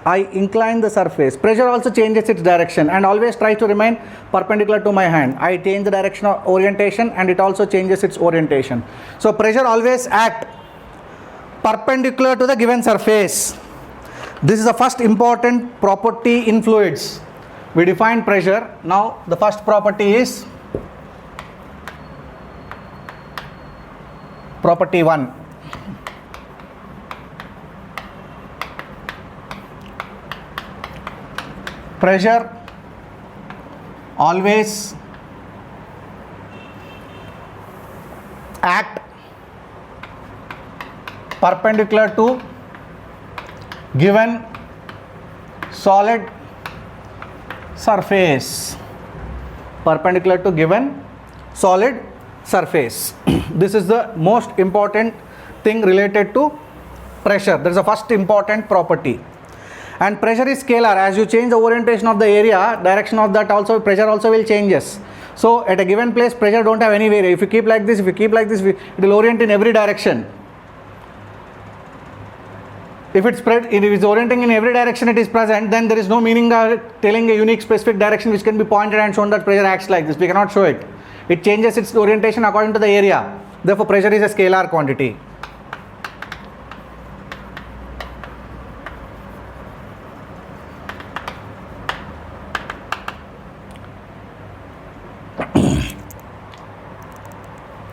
Pressure also changes its direction and always tries to remain perpendicular to my hand. I change the direction of orientation and it also changes its orientation. So pressure always acts perpendicular to the given surface. This is the first important property in fluids. We define pressure. Now the first property is property 1. Pressure always act perpendicular to given solid surface. Perpendicular to given solid surface. This is the most important thing related to pressure. That is the first important property. And pressure is scalar. As you change the orientation of the area, direction of that also, pressure also will changes. So at a given place, pressure don't have any variation. If you keep like this, it will orient in every direction. If it's spread, if it is orienting in every direction it is present, then there is no meaning of telling a unique specific direction which can be pointed and shown that pressure acts like this. We cannot show it. It changes its orientation according to the area. Therefore, pressure is a scalar quantity.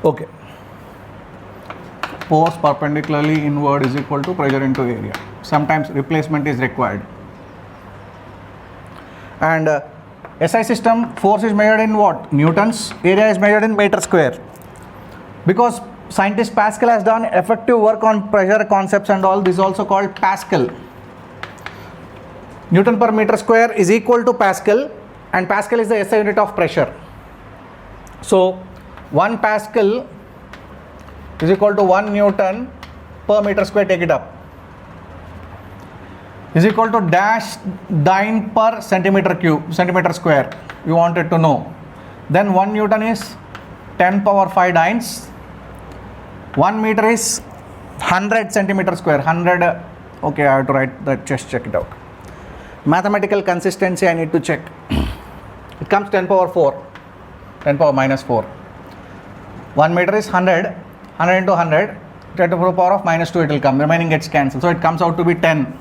Okay. Force perpendicularly inward is equal to pressure into area. Sometimes replacement is required. And SI system, force is measured in what? Newtons. Area is measured in meter square. Because scientist Pascal has done effective work on pressure concepts and all, this is also called Pascal. Newton per meter square is equal to Pascal, and Pascal is the SI unit of pressure. So 1 Pascal is equal to 1 Newton per meter square, take it up, is equal to dash dyne per centimeter square. You wanted to know. Then 1 Newton is 10 power 5 dynes. 1 meter is 100 centimeter square. 100. Okay, I have to write that. Just check it out. Mathematical consistency I need to check. It comes 10 power 4. 10 power minus 4. 1 meter is 100. 100 into 100. 10 to the power of minus 2 it will come. Remaining gets cancelled. So it comes out to be 10.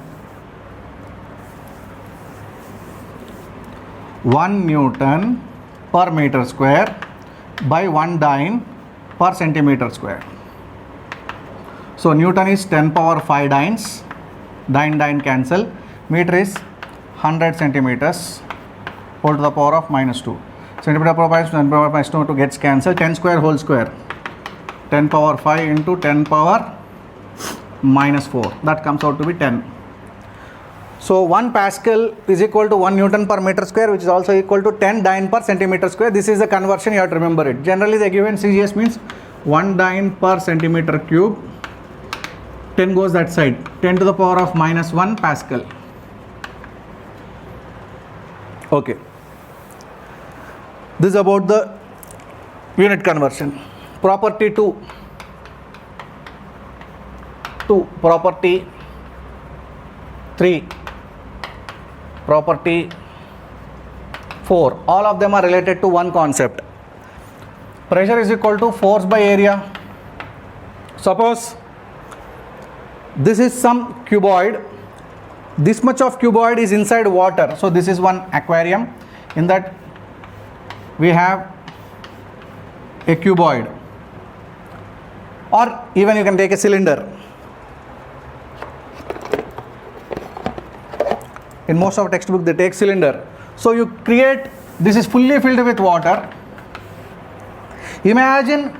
1 Newton per meter square by 1 dyne per centimeter square. So Newton is 10 power 5 dynes. Dyne cancel. Meter is 100 centimeters whole to the power of minus 2. Centimeter power minus 2 gets cancelled. 10 square whole square. 10 power 5 into 10 power minus 4. That comes out to be 10. So 1 Pascal is equal to 1 Newton per meter square, which is also equal to 10 dyne per centimeter square. This is the conversion, you have to remember it. Generally the given CGS means 1 dyne per centimeter cube, 10 goes that side, 10 to the power of minus 1 Pascal. Okay. This is about the unit conversion. Property 2. Property 3. Property 4. All of them are related to one concept. Pressure is equal to force by area. Suppose this is some cuboid. This much of cuboid is inside water. So this is one aquarium. In that we have a cuboid, or even you can take a cylinder. In most of textbook they take cylinder. So you create, this is fully filled with water. Imagine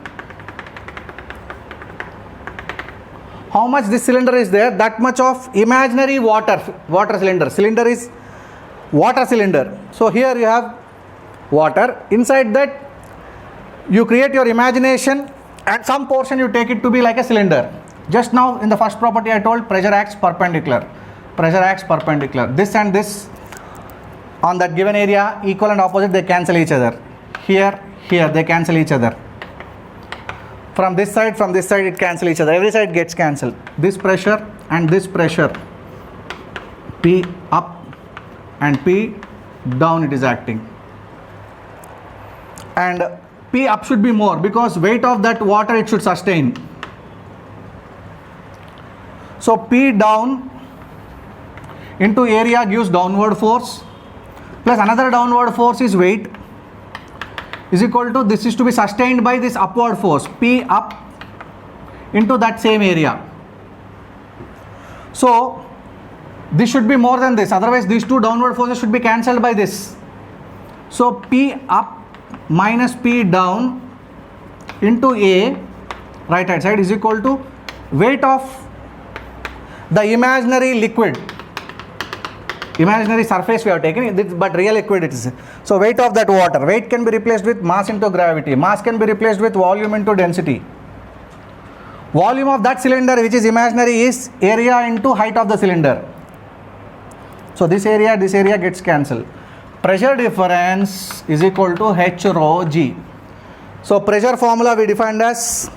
how much this cylinder is there, that much of imaginary water cylinder. Cylinder is water cylinder. So here you have water. Inside that you create your imagination and some portion you take it to be like a cylinder. Just now in the first property I told pressure acts perpendicular. Pressure acts perpendicular. This and this on that given area, equal and opposite, they cancel each other. Here they cancel each other. From this side it cancel each other. Every side gets cancelled. This pressure and this pressure, P up and P down, it is acting. And P up should be more because weight of that water it should sustain. So P down into area gives downward force, plus another downward force is weight, is equal to, this is to be sustained by this upward force, P up into that same area. So this should be more than this, otherwise these two downward forces should be cancelled by this. So P up minus P down into A, right hand side, is equal to weight of the imaginary liquid. Imaginary surface we have taken, but real liquid it is. So weight of that water. Weight can be replaced with mass into gravity. Mass can be replaced with volume into density. Volume of that cylinder which is imaginary is area into height of the cylinder. So this area gets cancelled. Pressure difference is equal to H rho G. So pressure formula we defined as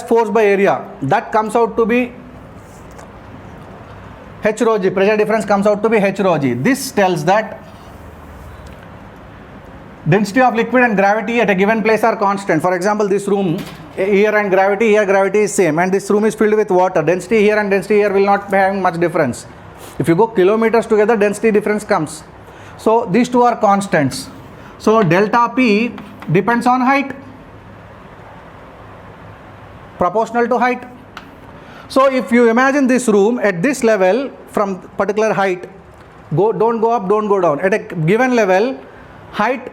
force by area. That comes out to be H rho G. Pressure difference comes out to be H rho G. This tells that density of liquid and gravity at a given place are constant. For example, this room, here and gravity, here gravity is same, and this room is filled with water. Density here and density here will not be having much difference. If you go kilometers together, density difference comes. So these two are constants. So delta P depends on height, proportional to height. So if you imagine this room at this level from particular height, don't go up, don't go down. At a given level, height,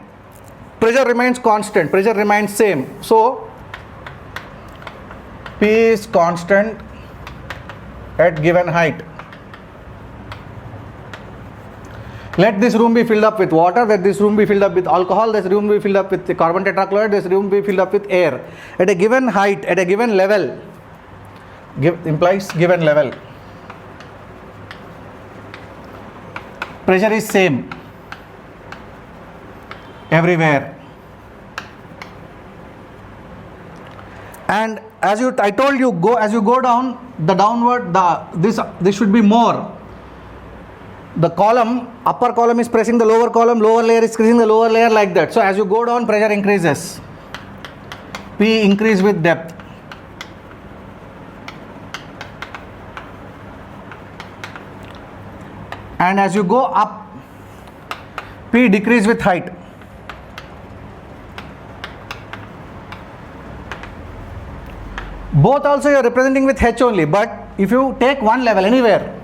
pressure remains constant, pressure remains same. So P is constant at given height. Let this room be filled up with water, let this room be filled up with alcohol, this room be filled up with carbon tetrachloride, this room be filled up with air. At a given height, at a given level, implies given level, pressure is same everywhere. And as I told you, as you go down, the downward, this should be more. The column, upper column is pressing the lower column, lower layer is pressing the lower layer, like that. So as you go down, pressure increases. P increase with depth. And as you go up, P decrease with height. Both also you are representing with H only, but if you take one level anywhere,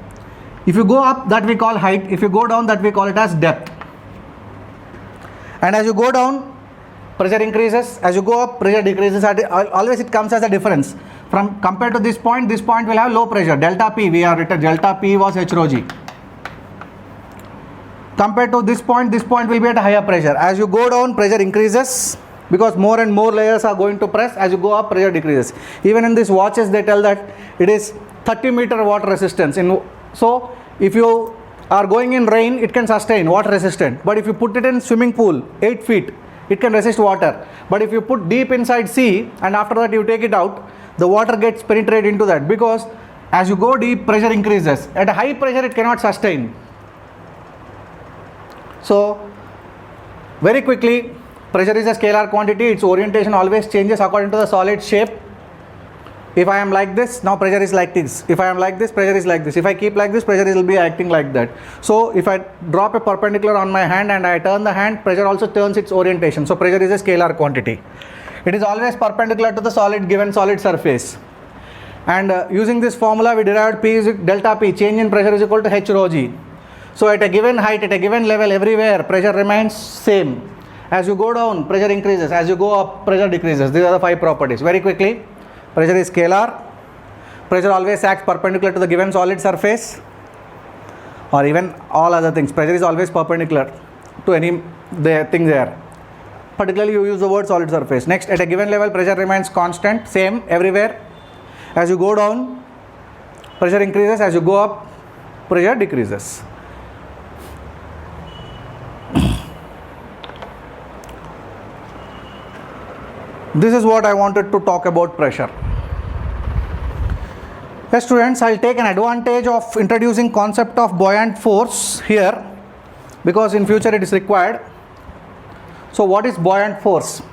if you go up, that we call height, if you go down, that we call it as depth. And as you go down, pressure increases, as you go up, pressure decreases. Always it comes as a difference. from compared to this point will have low pressure. Delta P, we have written delta P was H rho g. Compared to this point will be at a higher pressure. As you go down, pressure increases because more and more layers are going to press. As you go up, pressure decreases. Even in these watches, they tell that it is 30-meter water resistance. So if you are going in rain, it can sustain water resistant. But if you put it in swimming pool, 8 feet, it can resist water. But if you put deep inside sea and after that you take it out, the water gets penetrated into that, because as you go deep, pressure increases. At a high pressure, it cannot sustain. So very quickly, pressure is a scalar quantity. Its orientation always changes according to the solid shape. If I am like this, now pressure is like this. If I am like this, pressure is like this. If I keep like this, pressure will be acting like that. So if I drop a perpendicular on my hand and I turn the hand, pressure also turns its orientation. So pressure is a scalar quantity. It is always perpendicular to the solid given solid surface. And using this formula, we derived P is delta P, change in pressure is equal to H rho g. So at a given height, at a given level, everywhere, pressure remains same. As you go down, pressure increases. As you go up, pressure decreases. These are the 5 properties. Very quickly, pressure is scalar. Pressure always acts perpendicular to the given solid surface, or even all other things. Pressure is always perpendicular to any thing there. Particularly, you use the word solid surface. Next, at a given level, pressure remains constant, same everywhere. As you go down, pressure increases. As you go up, pressure decreases. This is what I wanted to talk about pressure. Yes, students, I'll take an advantage of introducing concept of buoyant force here, because in future it is required. So what is buoyant force?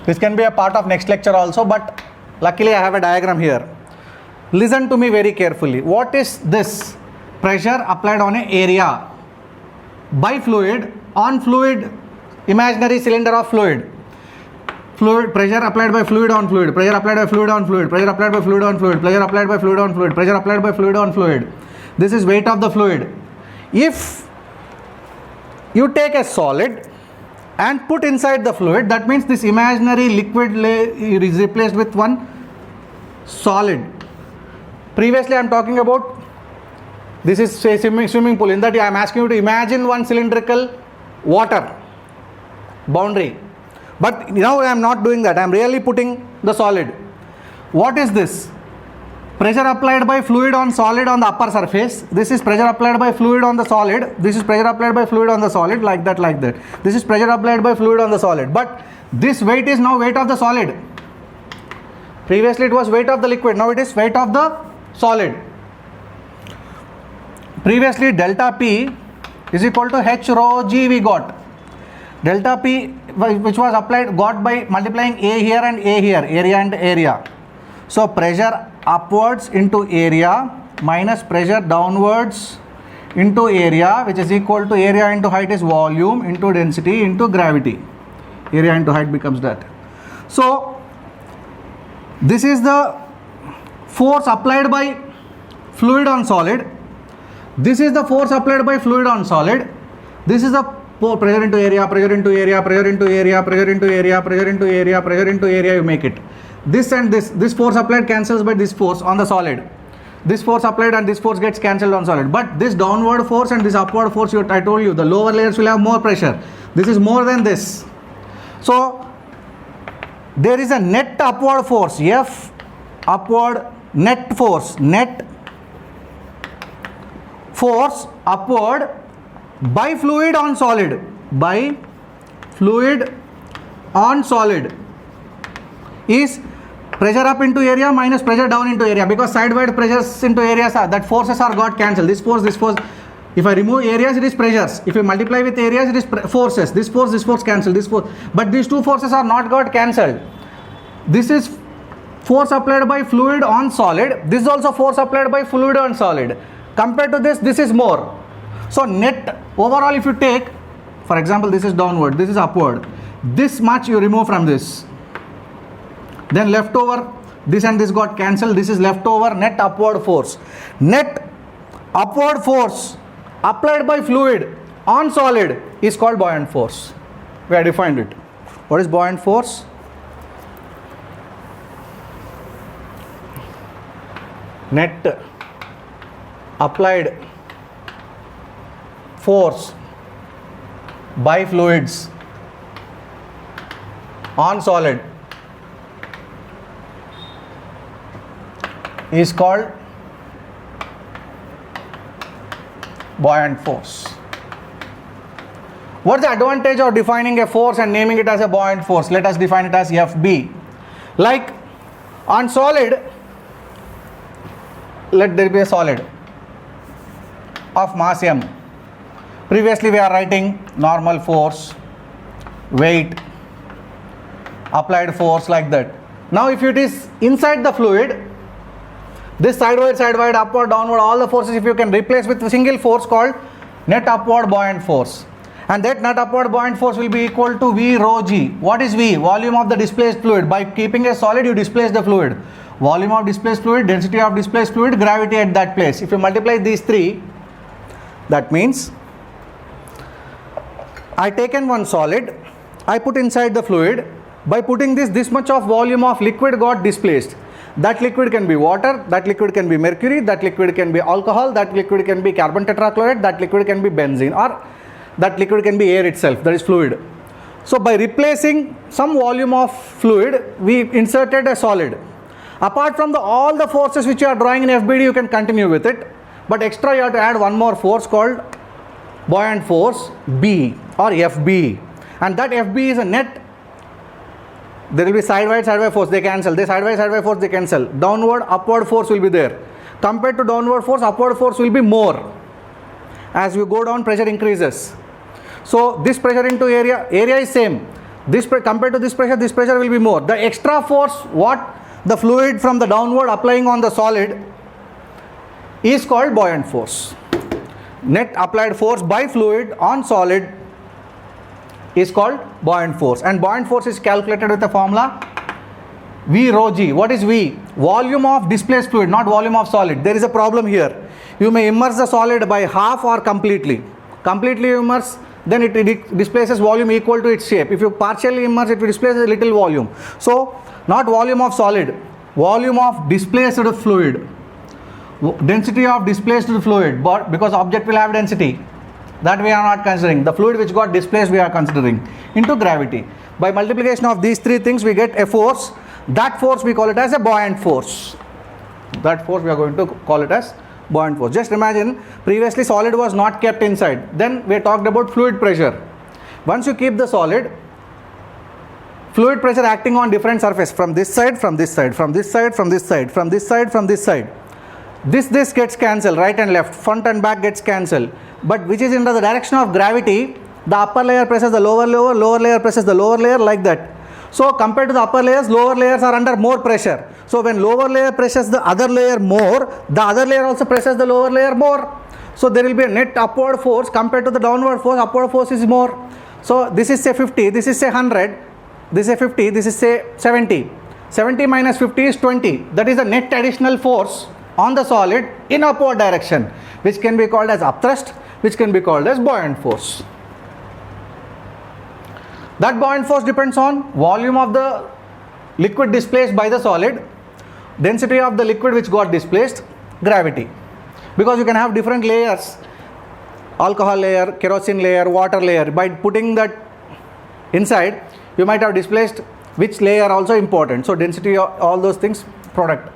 This can be a part of next lecture also, but luckily I have a diagram here. Listen to me very carefully. What is this? Pressure applied on an area by fluid on fluid, imaginary cylinder of fluid. Fluid, pressure applied by fluid on fluid, pressure applied by fluid on fluid, pressure applied by fluid on fluid, pressure applied by fluid on fluid, pressure applied by fluid on fluid. This is weight of the fluid. If you take a solid and put inside the fluid, that means this imaginary liquid is replaced with one solid. Previously I am talking about, this is say swimming pool. In that I am asking you to imagine one cylindrical water boundary. But now I am not doing that. I am really putting the solid. What is this? Pressure applied by fluid on solid on the upper surface. This is pressure applied by fluid on the solid. This is pressure applied by fluid on the solid, like that, like that. This is pressure applied by fluid on the solid. But this weight is now weight of the solid. Previously it was weight of the liquid. Now it is weight of the solid. Previously delta P is equal to H rho g we got. Delta P, which was got by multiplying A here and A here, area and area. So pressure upwards into area minus pressure downwards into area, which is equal to area into height is volume into density into gravity. Area into height becomes that. So this is the force applied by fluid on solid. This is the force applied by fluid on solid. This is the pressure into area, pressure into area, pressure into area, pressure into area, pressure into area, pressure into area, you make it. This and this force applied cancels by this force on the solid. This force applied and this force gets cancelled on solid. But this downward force and this upward force, I told you, the lower layers will have more pressure. This is more than this. So there is a net upward force, F upward net force, net force upward by fluid on solid, by fluid on solid is pressure up into area minus pressure down into area, because sideward pressures into areas are, that forces are got cancelled. This force, if I remove areas, it is pressures. If you multiply with areas, it is forces. This force cancel, this force. But these two forces are not got cancelled. This is force applied by fluid on solid. This is also force applied by fluid on solid. Compared to this, this is more. So net overall, if you take, for example, this is downward, this is upward. This much you remove from this. Then left over, this and this got cancelled. This is left over net upward force. Net upward force applied by fluid on solid is called buoyant force. We have defined it. What is buoyant force? Net applied force by fluids on solid is called buoyant force. What is the advantage of defining a force and naming it as a buoyant force? Let us define it as FB. Like on solid, let there be a solid of mass m. Previously we are writing normal force, weight, applied force, like that. Now if it is inside the fluid, this sideward, upward, downward, all the forces, if you can replace with a single force called net upward buoyant force, and that net upward buoyant force will be equal to V rho g. What is V? Volume of the displaced fluid. By keeping a solid, you displace the fluid. Volume of displaced fluid, density of displaced fluid, gravity at that place. If you multiply these three, that means I taken one solid, I put inside the fluid. By putting this much of volume of liquid got displaced. That liquid can be water, that liquid can be mercury, that liquid can be alcohol, that liquid can be carbon tetrachloride, that liquid can be benzene, or that liquid can be air itself, that is fluid. So by replacing some volume of fluid, we inserted a solid. Apart from all the forces which you are drawing in FBD, you can continue with it, but extra you have to add one more force called buoyant force B or FB, and that FB is a net. There will be sidewise force, they cancel. They sidewise force, they cancel. Downward, upward force will be there. Compared to downward force, upward force will be more. As you go down, pressure increases. So this pressure into area is same. This compared to this pressure will be more. The extra force what the fluid from the downward applying on the solid is called buoyant force. Net applied force by fluid on solid is called buoyant force, and buoyant force is calculated with the formula V rho g. What is V? Volume of displaced fluid, not volume of solid. There is a problem here. You may immerse the solid by half or completely. Completely immerse, then it displaces volume equal to its shape. If you partially immerse, it will displace a little volume. So not volume of solid, volume of displaced fluid, density of displaced fluid, but because object will have density, that we are not considering. The fluid which got displaced we are considering, into gravity. By multiplication of these three things we get a force. That force we call it as a buoyant force. That force we are going to call it as buoyant force. Just imagine, previously solid was not kept inside. Then we talked about fluid pressure. Once you keep the solid, fluid pressure acting on different surface, from this side, from this side, from this side, from this side, from this side, from this side. This gets cancelled, right and left, front and back gets cancelled. But which is in the direction of gravity, the upper layer presses the lower layer presses the lower layer, like that. So compared to the upper layers, lower layers are under more pressure. So when lower layer presses the other layer more, the other layer also presses the lower layer more. So there will be a net upward force compared to the downward force. Upward force is more. So this is say 50, this is say 100, this is 50, this is say 70. 70 minus 50 is 20. That is the net additional force on the solid in upward direction, which can be called as upthrust, which can be called as buoyant force. That buoyant force depends on volume of the liquid displaced by the solid, density of the liquid which got displaced, gravity. Because you can have different layers, alcohol layer, kerosene layer, water layer. By putting that inside, you might have displaced which layer also important. So density, all those things, product.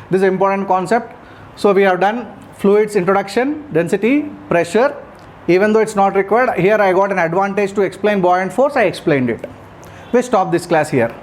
This is an important concept. So we have done fluids introduction, density, pressure. Even though it's not required, here I got an advantage to explain buoyant force, I explained it. We stop this class here.